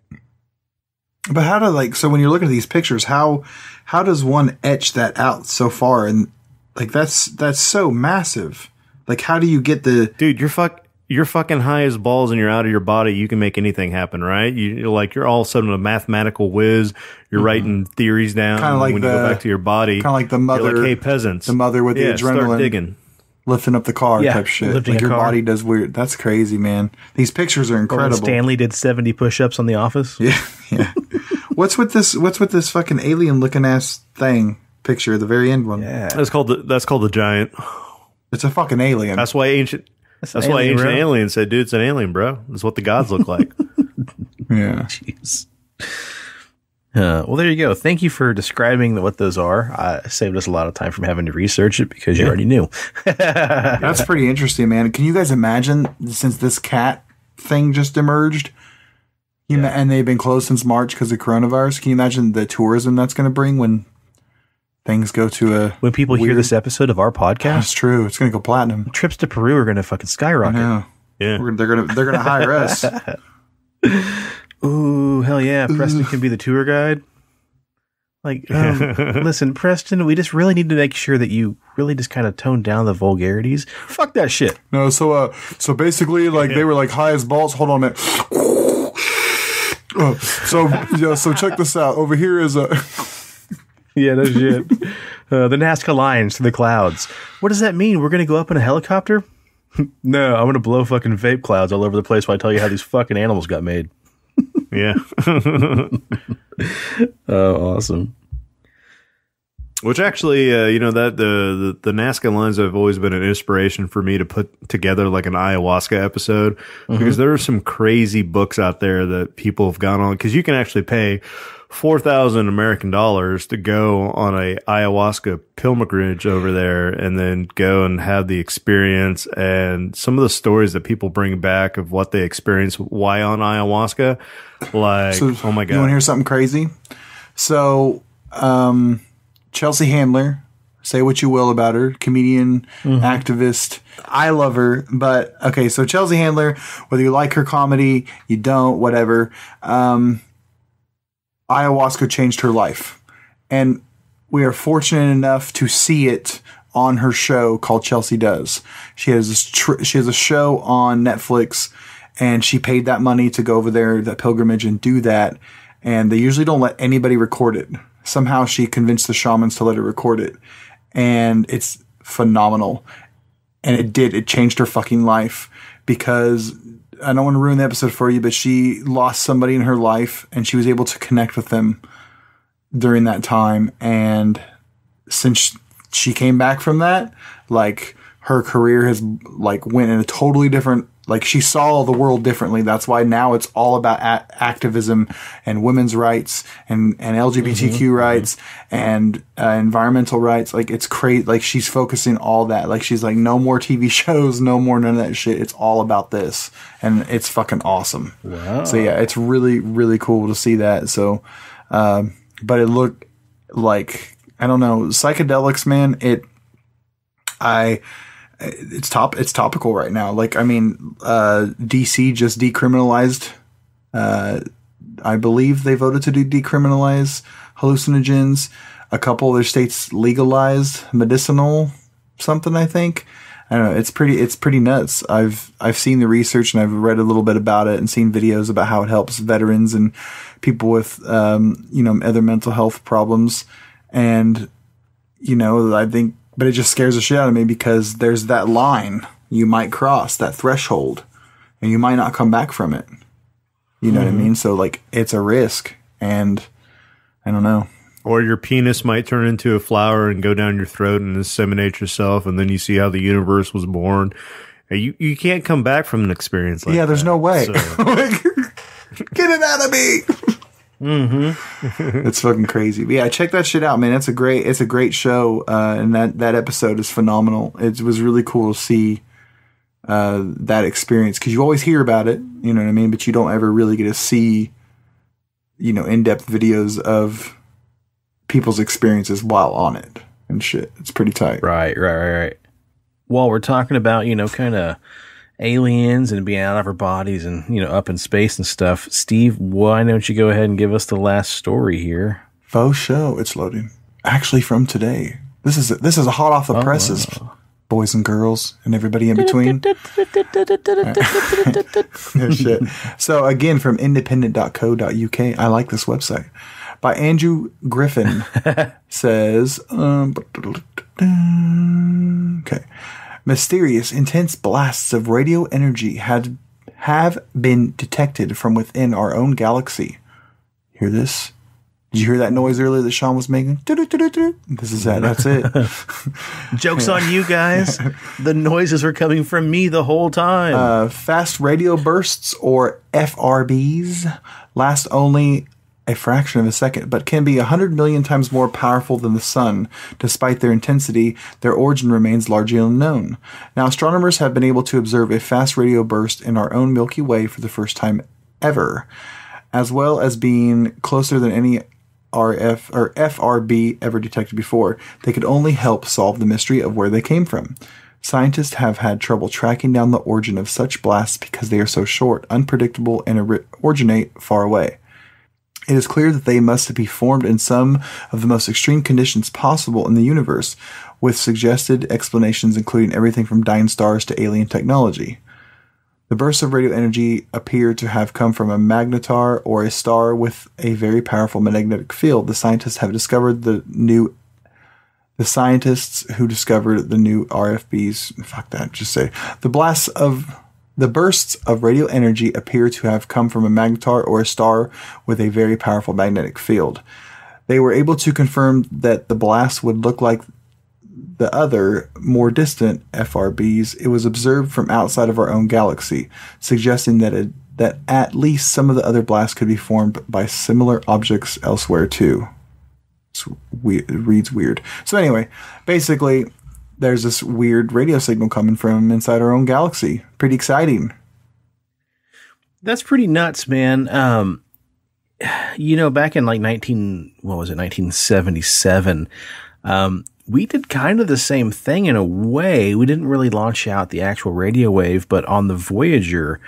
But so when you're looking at these pictures, how does one etch that out so far? And like, that's so massive. Like, how do you get the... Dude, you're fucking high as balls and you're out of your body. You can make anything happen, right? You're all of a sudden a mathematical whiz. You're writing theories down. Kind of like when you go back to your body. Kind of like the mother. You're like, hey, peasants. The mother with the adrenaline. Start digging. Lifting up the car type shit. Like your body does weird. That's crazy, man. These pictures are incredible. Stanley did 70 push-ups on The Office. Yeah. What's with this fucking alien looking ass thing picture at the very end one? Yeah. That's called the giant. It's a fucking alien. That's why ancient aliens said, dude, it's an alien, bro. That's what the gods look like. Yeah. Jeez. Well, there you go. Thank you for describing what those are. Saved us a lot of time from having to research it because you already knew. That's pretty interesting, man. Can you guys imagine, since this cat thing just emerged, and they've been closed since March because of coronavirus, can you imagine the tourism that's going to bring when things go to when people hear this episode of our podcast? That's true. It's going to go platinum. Trips to Peru are going to fucking skyrocket. I know. Yeah. They're gonna hire us. Ooh, hell yeah. Preston can be the tour guide. Like, listen, Preston, we just really need to make sure that you really just kind of tone down the vulgarities. Fuck that shit. No, so basically, like, they were like high as balls. Hold on a minute. So check this out. Over here is a... Yeah, no shit. The Nazca lines to the clouds. What does that mean? We're going to go up in a helicopter? No, I'm going to blow fucking vape clouds all over the place while I tell you how these fucking animals got made. Yeah. Oh, awesome. Which actually, that the Nazca lines have always been an inspiration for me to put together like an ayahuasca episode, because there are some crazy books out there that people have gone on, because you can actually pay $4,000 American dollars to go on a ayahuasca pilgrimage over there and then go and have the experience, and some of the stories that people bring back of what they experienced, why on ayahuasca, like, oh my God. You want to hear something crazy? So, Chelsea Handler, say what you will about her, comedian, activist. I love her, but okay, so Chelsea Handler, whether you like her comedy, you don't, whatever, ayahuasca changed her life. And we are fortunate enough to see it on her show called Chelsea Does. She has she has a show on Netflix, and she paid that money to go over there, that pilgrimage, and do that. And they usually don't let anybody record it. Somehow she convinced the shamans to let her record it. And it's phenomenal. And it changed her fucking life, because I don't want to ruin the episode for you, but she lost somebody in her life and she was able to connect with them during that time. And since she came back from that, like, her career has like went in a totally different, like, she saw the world differently. That's why now it's all about activism and women's rights and LGBTQ rights and environmental rights. Like, it's crazy. Like, she's focusing all that. Like, she's like, no more TV shows, no more none of that shit. It's all about this. And it's fucking awesome. Wow. So yeah, it's really, really cool to see that. So, but it looked like, I don't know, psychedelics, man, it's topical right now. Like, I mean, DC just decriminalized, I believe they voted to decriminalize hallucinogens. A couple other states legalized medicinal something, I think. I don't know. It's pretty nuts. I've seen the research and I've read a little bit about it and seen videos about how it helps veterans and people with, other mental health problems. And, I think, but it just scares the shit out of me, because there's that line you might cross, that threshold, and you might not come back from it. You know what I mean? So, like, it's a risk, and I don't know. Or your penis might turn into a flower and go down your throat and inseminate yourself, and then you see how the universe was born. You can't come back from an experience like that. Yeah, there's no way. So. Get it out of me! It's fucking crazy. But yeah, check that shit out, man. It's a great show, and that episode is phenomenal. It was really cool to see that experience, because you always hear about it, you know what I mean, but you don't ever really get to see, in-depth videos of people's experiences while on it and shit. It's pretty tight. Right. While we're talking about, kind of aliens and being out of our bodies and, up in space and stuff, Steve, why don't you go ahead and give us the last story here? Faux show. It's loading. Actually, from today. This is a hot off the presses, boys and girls and everybody in between. No shit. So again, from independent.co.uk. I like this website. By Andrew Griffin. Says, okay. Mysterious, intense blasts of radio energy have been detected from within our own galaxy. Hear this? Did you hear that noise earlier that Sean was making? This is that. That's it. Joke's on you guys. The noises were coming from me the whole time. Fast radio bursts, or FRBs, last only a fraction of a second, but can be 100 million times more powerful than the sun. Despite their intensity, their origin remains largely unknown. Now, astronomers have been able to observe a fast radio burst in our own Milky Way for the first time ever, as well as being closer than any RF or FRB ever detected before. They could only help solve the mystery of where they came from. Scientists have had trouble tracking down the origin of such blasts because they are so short, unpredictable, and originate far away. It is clear that they must be formed in some of the most extreme conditions possible in the universe, with suggested explanations including everything from dying stars to alien technology. The bursts of radio energy appear to have come from a magnetar, or a star with a very powerful magnetic field. The scientists who discovered the new RFBs, the bursts of radio energy appear to have come from a magnetar, or a star with a very powerful magnetic field. They were able to confirm that the blast would look like the other, more distant FRBs. It was observed from outside of our own galaxy, suggesting that at least some of the other blasts could be formed by similar objects elsewhere too. It reads weird. So anyway, basically, there's this weird radio signal coming from inside our own galaxy. Pretty exciting. That's pretty nuts, man. Back in like 1977, we did kind of the same thing in a way. We didn't really launch out the actual radio wave, but on the Voyager,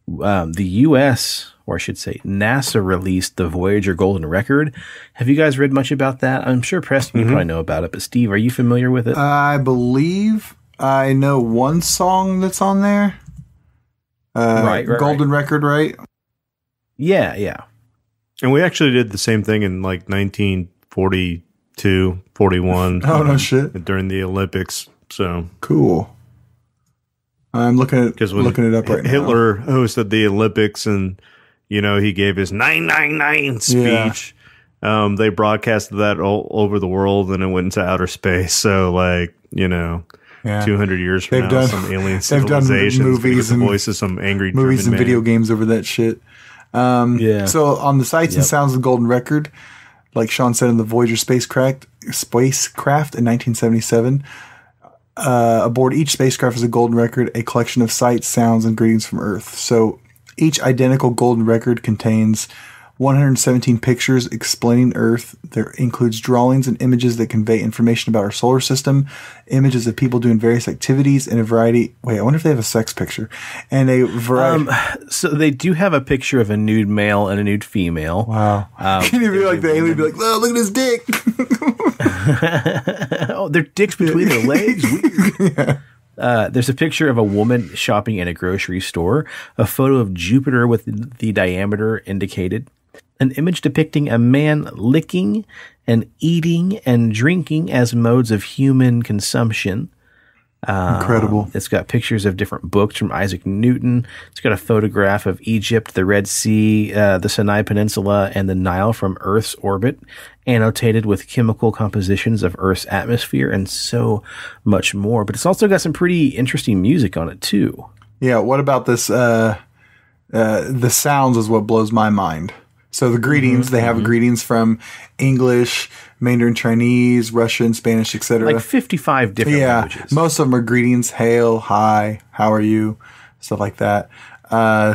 the U.S., or I should say NASA, released the Voyager Golden Record. Have you guys read much about that? I'm sure Preston, you probably know about it, but Steve, are you familiar with it? I believe I know one song that's on there. Right, Golden Record, right? Yeah. And we actually did the same thing in like 1942, 41. Oh, no shit. During the Olympics. So cool. I'm looking it up right now. Hitler hosted the Olympics and, he gave his 999 speech. Yeah. They broadcasted that all over the world and it went into outer space. So 200 years from now, some alien civilization. Movies and voice of some angry movies German and video games over that shit. So on the sights and sounds of the Golden Record, like Sean said, in the Voyager spacecraft in 1977, aboard each spacecraft is a Golden Record, a collection of sights, sounds, and greetings from Earth. So each identical Golden Record contains 117 pictures explaining Earth. There includes drawings and images that convey information about our solar system, images of people doing various activities, and a variety. Wait, I wonder if they have a sex picture and a variety. So they do have a picture of a nude male and a nude female. Wow! Can you be like the alien? Be like, "Oh, look at his dick." Oh, their dicks between their legs. Yeah. There's a picture of a woman shopping in a grocery store, a photo of Jupiter with the diameter indicated, an image depicting a man licking and eating and drinking as modes of human consumption. Incredible. It's got pictures of different books from Isaac Newton. It's got a photograph of Egypt, the Red Sea, the Sinai Peninsula, and the Nile from Earth's orbit, annotated with chemical compositions of Earth's atmosphere, and so much more. But it's also got some pretty interesting music on it, too. Yeah, what about this? The sounds is what blows my mind. So the greetings, they have greetings from English, Mandarin Chinese, Russian, Spanish, etc. Like 55 different languages. Most of them are greetings, hail, hi, how are you, stuff like that.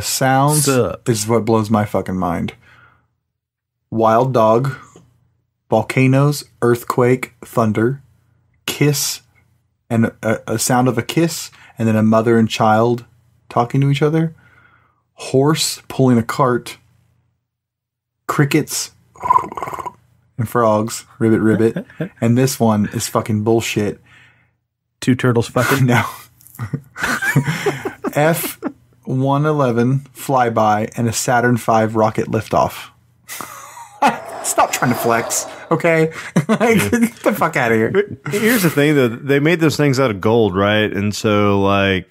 Sounds is what blows my fucking mind. Wild dog, volcanoes, earthquake, thunder, kiss, and a sound of a kiss, and then a mother and child talking to each other. Horse pulling a cart. Crickets and frogs, ribbit, ribbit. And this one is fucking bullshit. Two turtles fucking? No. F-111 flyby and a Saturn V rocket liftoff. Stop trying to flex, okay? Get the fuck out of here. But here's the thing, though. They made those things out of gold, right? And so, the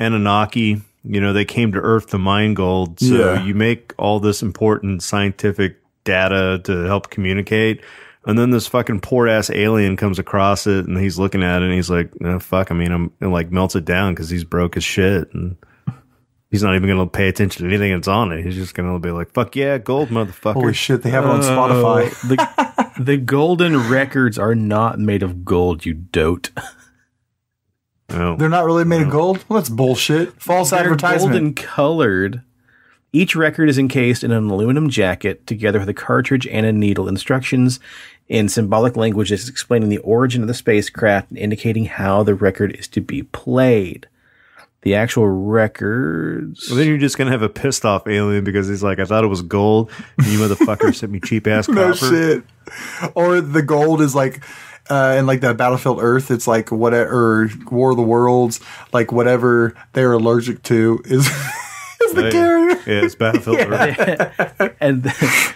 Anunnaki, they came to Earth to mine gold. So you make all this important scientific data to help communicate. And then this fucking poor ass alien comes across it and he's looking at it and he's like, no, fuck. I mean, I'm like melts it down because he's broke as shit. And he's not even going to pay attention to anything that's on it. He's just going to be like, fuck yeah, gold, motherfucker. Holy shit. They have it on Spotify. The golden records are not made of gold, you dote. No. They're not really made of gold? Well, that's bullshit. False advertisement. Golden colored. Each record is encased in an aluminum jacket, together with a cartridge and a needle. Instructions in symbolic languages explaining the origin of the spacecraft and indicating how the record is to be played. The actual records. Well, then you're just going to have a pissed off alien because he's like, I thought it was gold. And you motherfucker sent me cheap ass copper. No shit. Or the gold is like, in like the Battlefield Earth, it's like whatever, or War of the Worlds, like whatever they're allergic to is the carrier. Yeah, it's Battlefield Earth.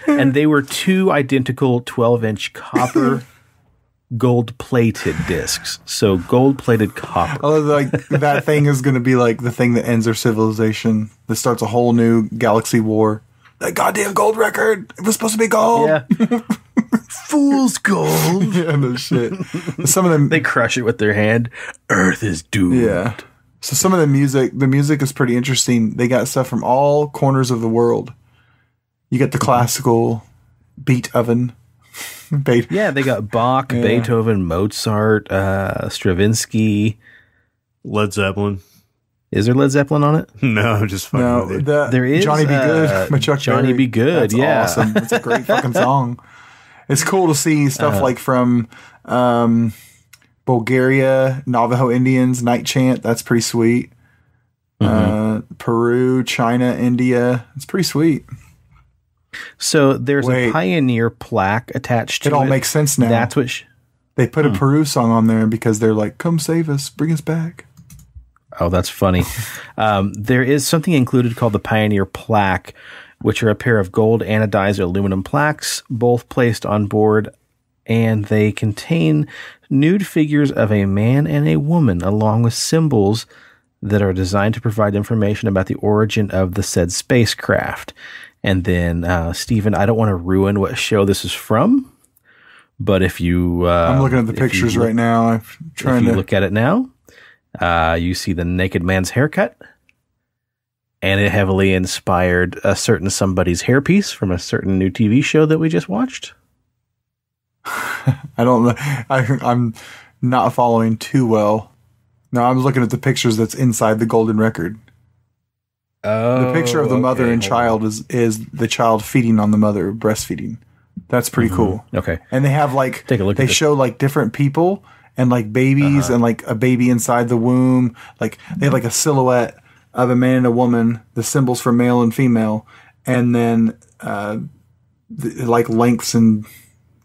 And they were two identical 12-inch copper gold-plated discs. So gold-plated copper. Oh, like that thing is going to be like the thing that ends their civilization, that starts a whole new galaxy war. that goddamn gold record. It was supposed to be gold. Yeah. Fool's gold. Yeah, no shit. Some of them, they crush it with their hand. Earth is doomed. Yeah. So some of the music is pretty interesting. They got stuff from all corners of the world. You get the classical Beethoven. Yeah, they got Bach, Beethoven, Mozart, Stravinsky, Led Zeppelin. Is there Led Zeppelin on it? No, I'm just fucking. No, there is Johnny Be Good. By Chuck Johnny Berry. Be Good. That's awesome. It's a great fucking song. It's cool to see stuff like from Bulgaria, Navajo Indians, Night Chant. That's pretty sweet. Peru, China, India. It's pretty sweet. So there's a Pioneer plaque attached to it. It all makes sense now. That's what they put a Peru song on there because they're like, come save us, bring us back. Oh, that's funny. There is something included called the Pioneer plaque, which are a pair of gold anodized aluminum plaques, both placed on board, and they contain nude figures of a man and a woman, along with symbols that are designed to provide information about the origin of the said spacecraft. And then, Stephen, I don't want to ruin what show this is from, but if you... I'm looking at the pictures right now. I'm trying to look at it now. You see the naked man's haircut, and it heavily inspired a certain somebody's hairpiece from a certain new TV show that we just watched. I don't know. I'm not following too well. No, I'm looking at the pictures that's inside the golden record. Oh, the picture of the mother and child is the child feeding on the mother, breastfeeding. That's pretty cool. Okay. And they have like, take a look. They show like different people and like babies and like a baby inside the womb. Like they have like a silhouette of a man and a woman, the symbols for male and female, and then like lengths and,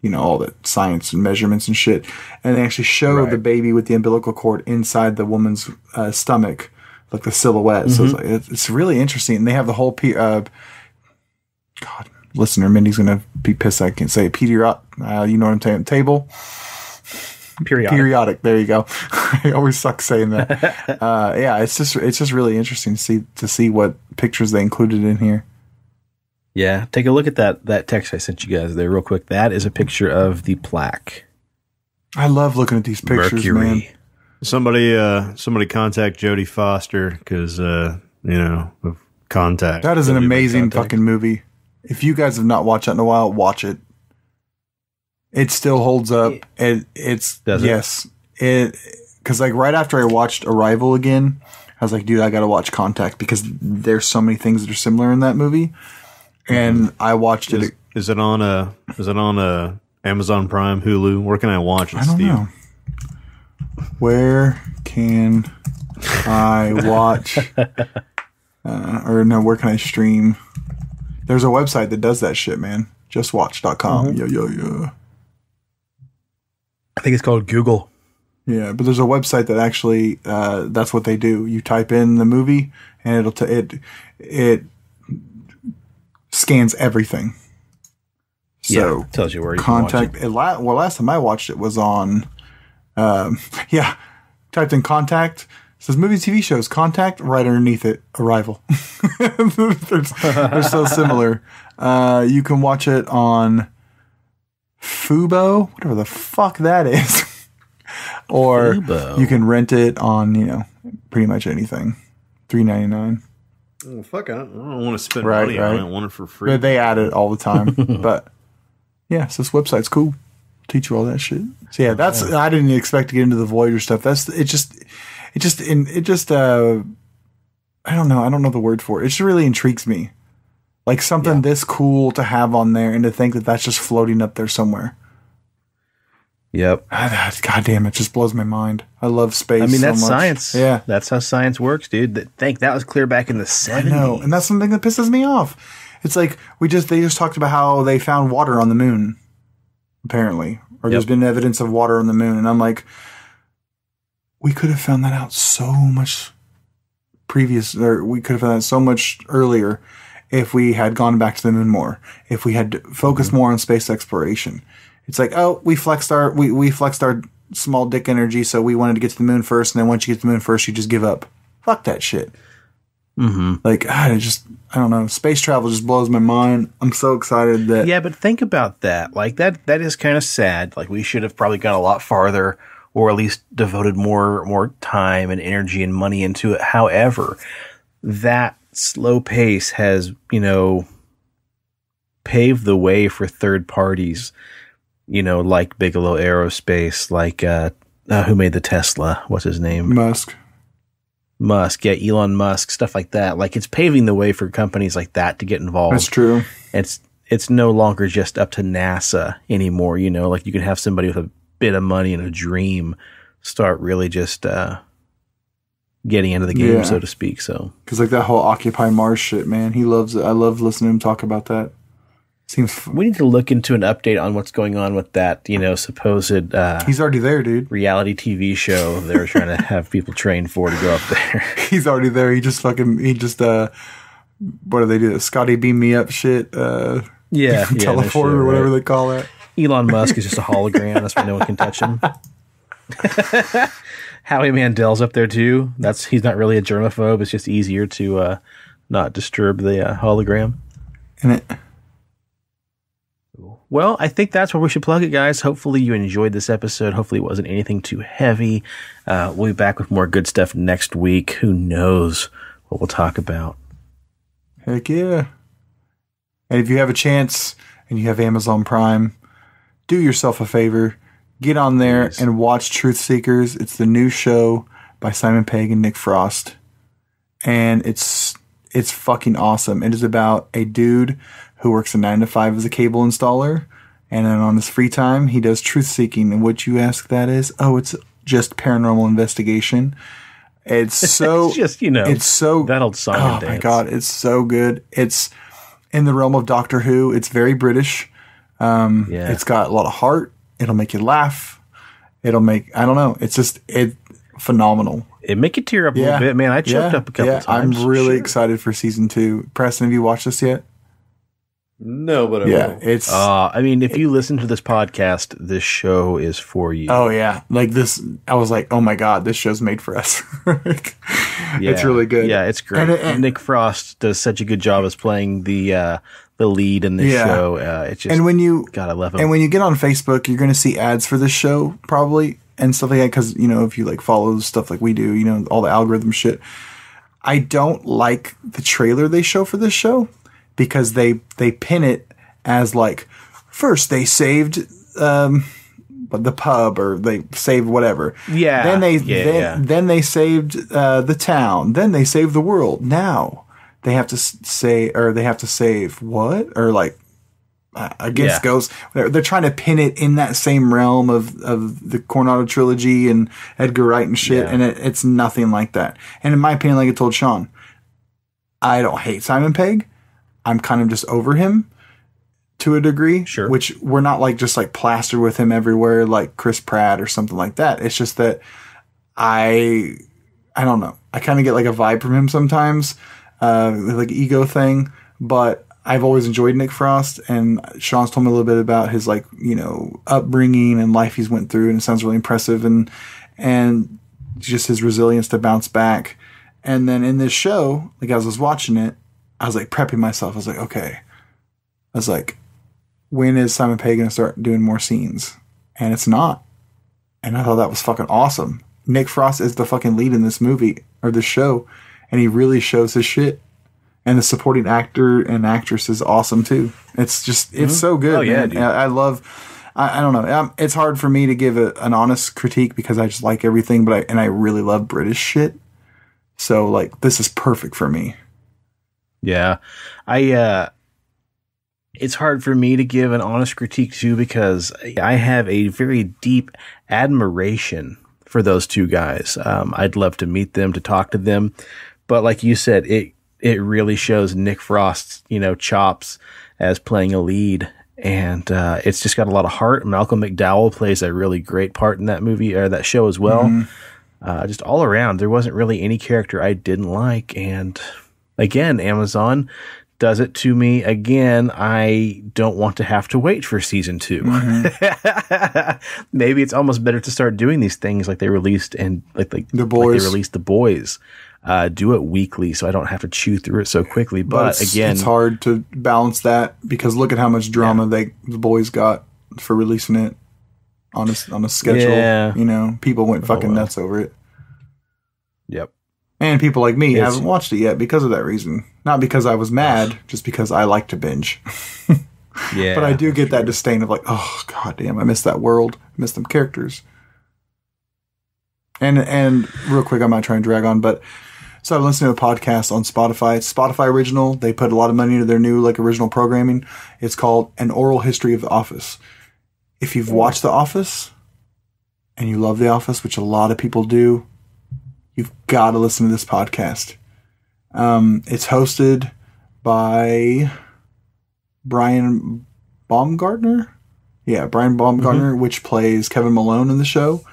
you know, all that science and measurements and shit. And they actually show the baby with the umbilical cord inside the woman's stomach, like the silhouette. So it's really interesting. And they have the whole, God, listener Mindy's going to be pissed I can't say it. You know what I'm saying? Table? Periodic. There you go. I always suck saying that. Yeah, it's just really interesting to see what pictures they included in here. Yeah, take a look at that text I sent you guys there real quick. That is a picture of the plaque. I love looking at these pictures, Mercury. man. Somebody contact Jodie Foster because of Contact. That is an amazing fucking movie. If you guys have not watched that in a while, watch it. It still holds up. Because like right after I watched Arrival again, I was like, dude, I got to watch Contact because there's so many things that are similar in that movie. And I watched it. Is it on Amazon Prime, Hulu? Where can I watch it, I don't know. Where can I watch? Where can I stream? There's a website that does that shit, man. Justwatch.com. Yeah. I think it's called Google. Yeah, but there's a website that actually that's what they do. You type in the movie and it scans everything. So it tells you where you Contact. can watch it. Last time I watched it was on. Typed in Contact. It says movies, TV shows. Contact. Right underneath it, Arrival. they're so similar. You can watch it on Fubo, whatever the fuck that is. Or Fubo. You can rent it on, pretty much anything. $3.99. Oh, fuck, I don't want to spend money on it. I want it for free. They add it all the time. But, yeah, so this website's cool. Teach you all that shit. So, yeah, I didn't expect to get into the Voyager stuff. I don't know. I don't know the word for it. It just really intrigues me. Like something this cool to have on there and to think that that's just floating up there somewhere. Yep. God damn, it just blows my mind. I love space. I mean, that's so much. science. Yeah. That's how science works, dude. That was clear back in the 70s. I know. And that's something that pisses me off. It's like they just talked about how they found water on the moon, apparently. Or there's been evidence of water on the moon. And I'm like, we could have found that out so much we could have found that so much earlier if we had gone back to the moon more, if we had focused more on space exploration. It's like, oh, we flexed our small dick energy, so we wanted to get to the moon first, and then once you get to the moon first, you just give up. Fuck that shit. Like, I don't know. Space travel just blows my mind. I'm so excited that. Yeah, but think about that. Like, that is kind of sad. Like, we should have probably gone a lot farther, or at least devoted more time and energy and money into it. However, that slow pace has, paved the way for third parties, like Bigelow Aerospace, like who made the Tesla? What's his name? Musk, yeah, Elon Musk, stuff like that. Like, it's paving the way for companies like that to get involved. That's true. It's no longer just up to NASA anymore. Like, you can have somebody with a bit of money and a dream start really just getting into the game, so to speak. So, because like that whole Occupy Mars shit, man, he loves it. I love listening to him talk about that. We need to look into an update on what's going on with that, supposed he's already there, dude. Reality TV show they're trying to have people train for to go up there. He's already there. What do they do? Scotty beam me up shit. Teleport or whatever they call it. Elon Musk is just a hologram. That's why no one can touch him. Howie Mandel's up there too. He's not really a germaphobe. It's just easier to not disturb the hologram. Well, I think that's where we should plug it, guys. Hopefully you enjoyed this episode. Hopefully it wasn't anything too heavy. We'll be back with more good stuff next week. Who knows what we'll talk about. Heck yeah. And if you have a chance and you have Amazon Prime, do yourself a favor. Get on there and watch Truth Seekers. It's the new show by Simon Pegg and Nick Frost. And it's fucking awesome. It is about a dude who works a 9 to 5 as a cable installer, and then on his free time he does truth seeking. And what you ask that is, it's just paranormal investigation. It's so it's just it's so that old song. Oh my god, it's so good. It's in the realm of Doctor Who. It's very British. It's got a lot of heart. It'll make you laugh. It's phenomenal. It make you tear up a little bit, man. I choked up a couple times. I'm really excited for season 2. Preston, have you watched this yet? No, but I will. It's. If you listen to this podcast, this show is for you. Oh yeah, like this. I was like, oh my god, this show's made for us. It's really good. Yeah, it's great. And Nick Frost does such a good job as playing the lead in this show. It's just, God, I love him. And when you get on Facebook, you're going to see ads for this show probably and stuff like that. Because if you like follow stuff like we do, all the algorithm shit. I don't like the trailer they show for this show. Because they pin it as like, first they saved the pub, or they saved whatever. Yeah. Then they saved the town. Then they saved the world. Now they have to save what? Or like against ghosts. They're trying to pin it in that same realm of the Coronado trilogy and Edgar Wright and shit. Yeah. And it's nothing like that. And in my opinion, like I told Sean, I don't hate Simon Pegg. I'm kind of just over him to a degree, which we're not like just like plastered with him everywhere like Chris Pratt or something like that. It's just that I don't know. I kind of get like a vibe from him sometimes, like ego thing, but I've always enjoyed Nick Frost, and Sean's told me a little bit about his like, upbringing and life he's went through, and it sounds really impressive, and just his resilience to bounce back. And then in this show, like as I was watching it, I was like prepping myself. I was like, okay. I was like, when is Simon Pegg going to start doing more scenes? And it's not. And I thought that was fucking awesome. Nick Frost is the fucking lead in this movie or this show, and he really shows his shit. And the supporting actor and actress is awesome too. It's just, it's so good. Oh, yeah, man. I don't know. It's hard for me to give an honest critique because I just like everything, but I really love British shit. So like, this is perfect for me. Yeah, it's hard for me to give an honest critique too, because I have a very deep admiration for those two guys. I'd love to meet them, to talk to them, but like you said, it really shows Nick Frost's, chops as playing a lead, and it's just got a lot of heart. Malcolm McDowell plays a really great part in that movie or that show as well. Mm-hmm. Just all around, there wasn't really any character I didn't like, and again, Amazon does it to me again. I don't want to have to wait for season 2. Mm-hmm. Maybe it's almost better to start doing these things like they released and like The Boys. Like they released The Boys. do it weekly so I don't have to chew through it so quickly. But again, it's hard to balance that because look at how much drama the boys got for releasing it on a schedule. Yeah. You know, people went fucking nuts over it. Yep. And people like me haven't watched it yet because of that reason. Not because I was mad, just because I like to binge. Yeah. But I do get that disdain of like, oh, god damn, I miss that world. I miss them characters. And real quick, I'm not trying to drag on, but so I listened to a podcast on Spotify. It's Spotify original. They put a lot of money into their new original programming. It's called An Oral History of The Office. If you've watched The Office and you love The Office, which a lot of people do, you've got to listen to this podcast. It's hosted by Brian Baumgartner. Yeah, Brian Baumgartner, which plays Kevin Malone in the show.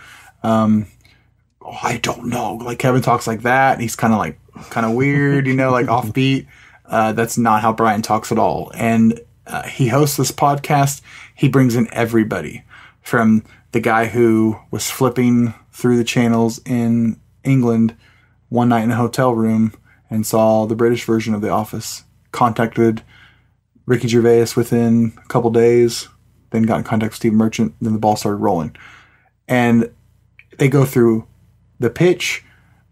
I don't know. Like Kevin talks like that. And he's kind of weird, offbeat. That's not how Brian talks at all. And he hosts this podcast. He brings in everybody from the guy who was flipping through the channels in England one night in a hotel room and saw the British version of The Office, contacted Ricky Gervais within a couple days, then got in contact with Steve Merchant, then the ball started rolling. And they go through the pitch,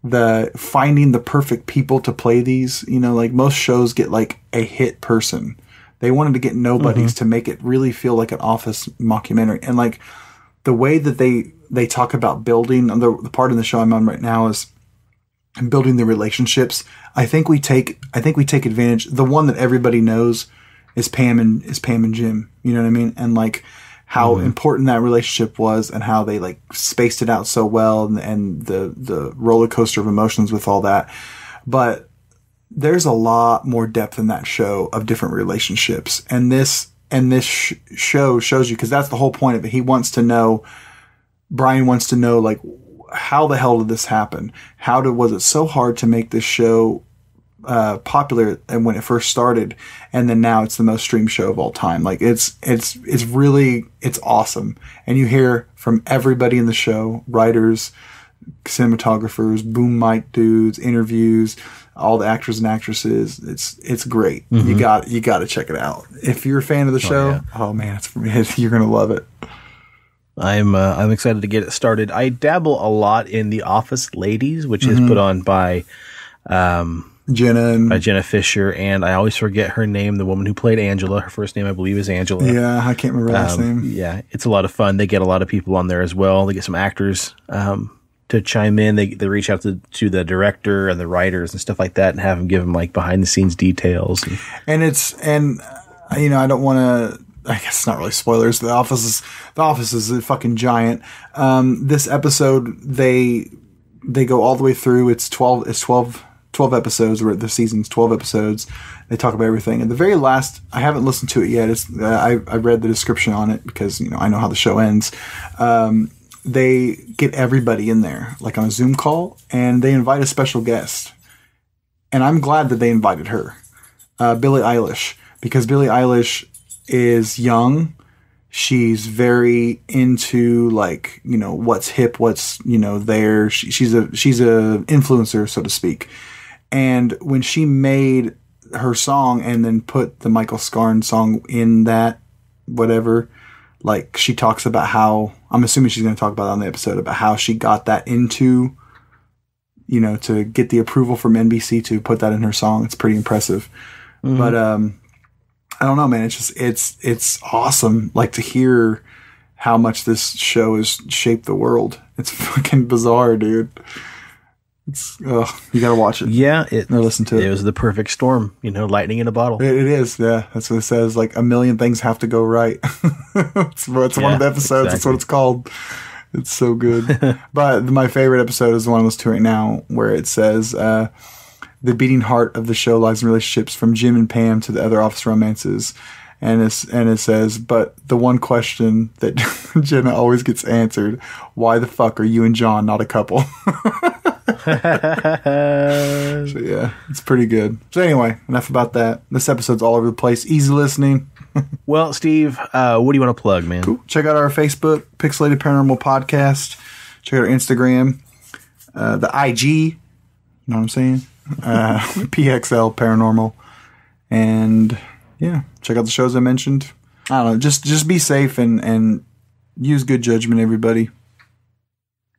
the finding the perfect people to play these. Most shows get a hit person. They wanted to get nobodies to make it really feel like an Office mockumentary. And the way that they talk about building, the part of the show I'm on right now is building the relationships. I think we take advantage. The one that everybody knows is Pam and Jim. You know what I mean? And how important that relationship was and how they spaced it out so well and the roller coaster of emotions with all that. But there's a lot more depth in that show of different relationships. And this show shows you, because that's the whole point of it. Brian wants to know how the hell did this happen? Was it so hard to make this show popular and when it first started, and then now it's the most streamed show of all time? It's awesome. And you hear from everybody in the show, writers, cinematographers, boom mic dudes, interviews, all the actors and actresses. It's great. You got to check it out. If you're a fan of the show, oh man, you're going to love it. I'm excited to get it started. I dabble a lot in The Office Ladies, which is put on by Jenna Fisher, and I always forget her name, the woman who played Angela. Her first name, I believe, is Angela. Yeah, I can't remember her last name. Yeah, it's a lot of fun. They get a lot of people on there as well. They get some actors to chime in. They reach out to the director and the writers and stuff like that and have them give them behind the scenes details. And I don't want to, I guess it's not really spoilers. The Office is a fucking giant. This episode, they go all the way through. It's 12 episodes, or the season's 12 episodes. They talk about everything. And the very last, I haven't listened to it yet. I read the description on it because, I know how the show ends. They get everybody in there, on a Zoom call, and they invite a special guest. And I'm glad that they invited her, Billie Eilish, because Billie Eilish is young. She's very into what's hip, what's there. She's a influencer, so to speak. And when she made her song and then put the Michael Scarn song in that whatever, she talks about how, I'm assuming she's going to talk about it on the episode, about how she got that into, to get the approval from NBC to put that in her song. It's pretty impressive. But I don't know, man. It's just it's awesome. To hear how much this show has shaped the world. It's fucking bizarre, dude. It's you gotta watch it. Yeah, or listen to it. It was the perfect storm. Lightning in a bottle. It is. Yeah, that's what it says. A million things have to go right. it's one of the episodes. Exactly. That's what it's called. It's so good. But my favorite episode is the one I'm listening to right now, where it says, the beating heart of the show lies in relationships from Jim and Pam to the other Office romances. And it says, but the one question that Jenna always gets answered, why the fuck are you and John not a couple? So yeah, it's pretty good. So anyway, enough about that. This episode's all over the place. Easy listening. Well, Steve, what do you want to plug, man? Cool. Check out our Facebook, Pixelated Paranormal Podcast. Check out our Instagram, the IG, You know what I'm saying? PXL Paranormal. And yeah, check out the shows I mentioned. I don't know. Just be safe and use good judgment, everybody.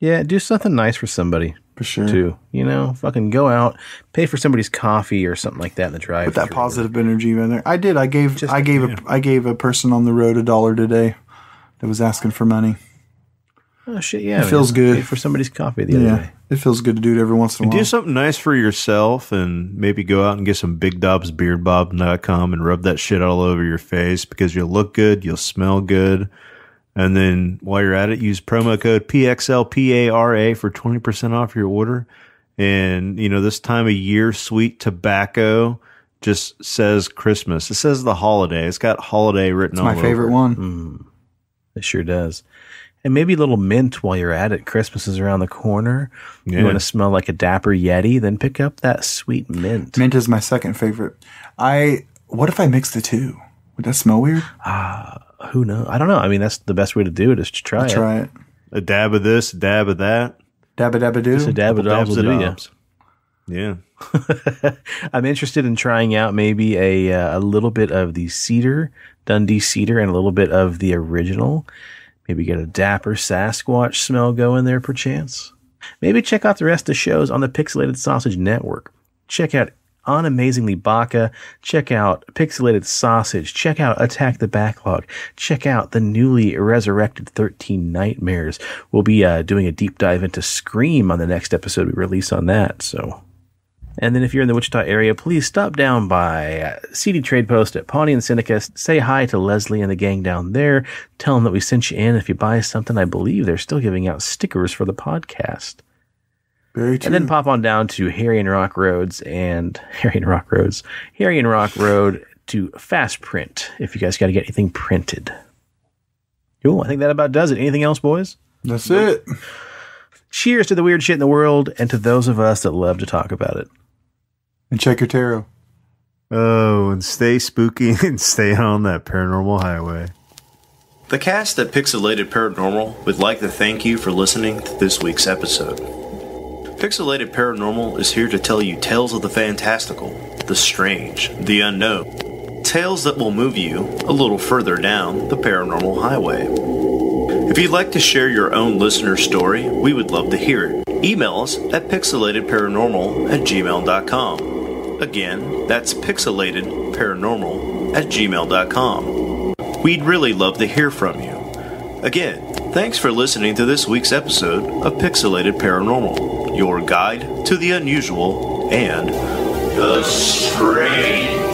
Yeah, do something nice for somebody. For sure. Too. You know, fucking go out, pay for somebody's coffee or something like that in the drive. With that positive energy in there. I did. I gave a person on the road $1 today that was asking for money. Oh shit, yeah. It feels good. Pay for somebody's coffee the other day. It feels good to do it every once in a while. Do something nice for yourself and maybe go out and get some BigDobsBeardBob.com and rub that shit all over your face because you'll look good, you'll smell good. And then while you're at it, use promo code PXLPARA for 20% off your order. And, you know, this time of year, sweet tobacco just says Christmas. It says the holiday. It's got holiday written all over. It's my favorite one. It sure does. And maybe a little mint while you're at it. Christmas is around the corner. Yeah. You want to smell like a dapper Yeti, then pick up that sweet mint. Mint is my second favorite. What if I mix the two? Would that smell weird? Who knows? I don't know. I mean, that's the best way to do it is to try it. A dab of this, a dab of that. Dabba-dabba-doo. Just a dab of dabs will do ya. Yeah. I'm interested in trying out maybe a little bit of the cedar, Dundee cedar, and a little bit of the original. Maybe get a dapper Sasquatch smell going there, perchance. Maybe check out the rest of the shows on the Pixelated Sausage Network. Check out Unamazingly Baka. Check out Pixelated Sausage. Check out Attack the Backlog. Check out the newly resurrected 13 Nightmares. We'll be doing a deep dive into Scream on the next episode we release on that. And then if you're in the Wichita area, please stop down by CD Trade Post at Pawnee and Seneca. Say hi to Leslie and the gang down there. Tell them that we sent you in. If you buy something, I believe they're still giving out stickers for the podcast. Very true. And then pop on down to Harry and Rock Road to Fast Print if you guys got to get anything printed. Cool. I think that about does it. Anything else, boys? That's it. Cheers to the weird shit in the world and to those of us that love to talk about it. And check your tarot. Oh, and stay spooky and stay on that paranormal highway. The cast at Pixelated Paranormal would like to thank you for listening to this week's episode. Pixelated Paranormal is here to tell you tales of the fantastical, the strange, the unknown. Tales that will move you a little further down the paranormal highway. If you'd like to share your own listener story, we would love to hear it. Email us at pixelatedparanormal@gmail.com. Again, that's pixelatedparanormal@gmail.com. We'd really love to hear from you. Again, thanks for listening to this week's episode of Pixelated Paranormal, your guide to the unusual and the strange.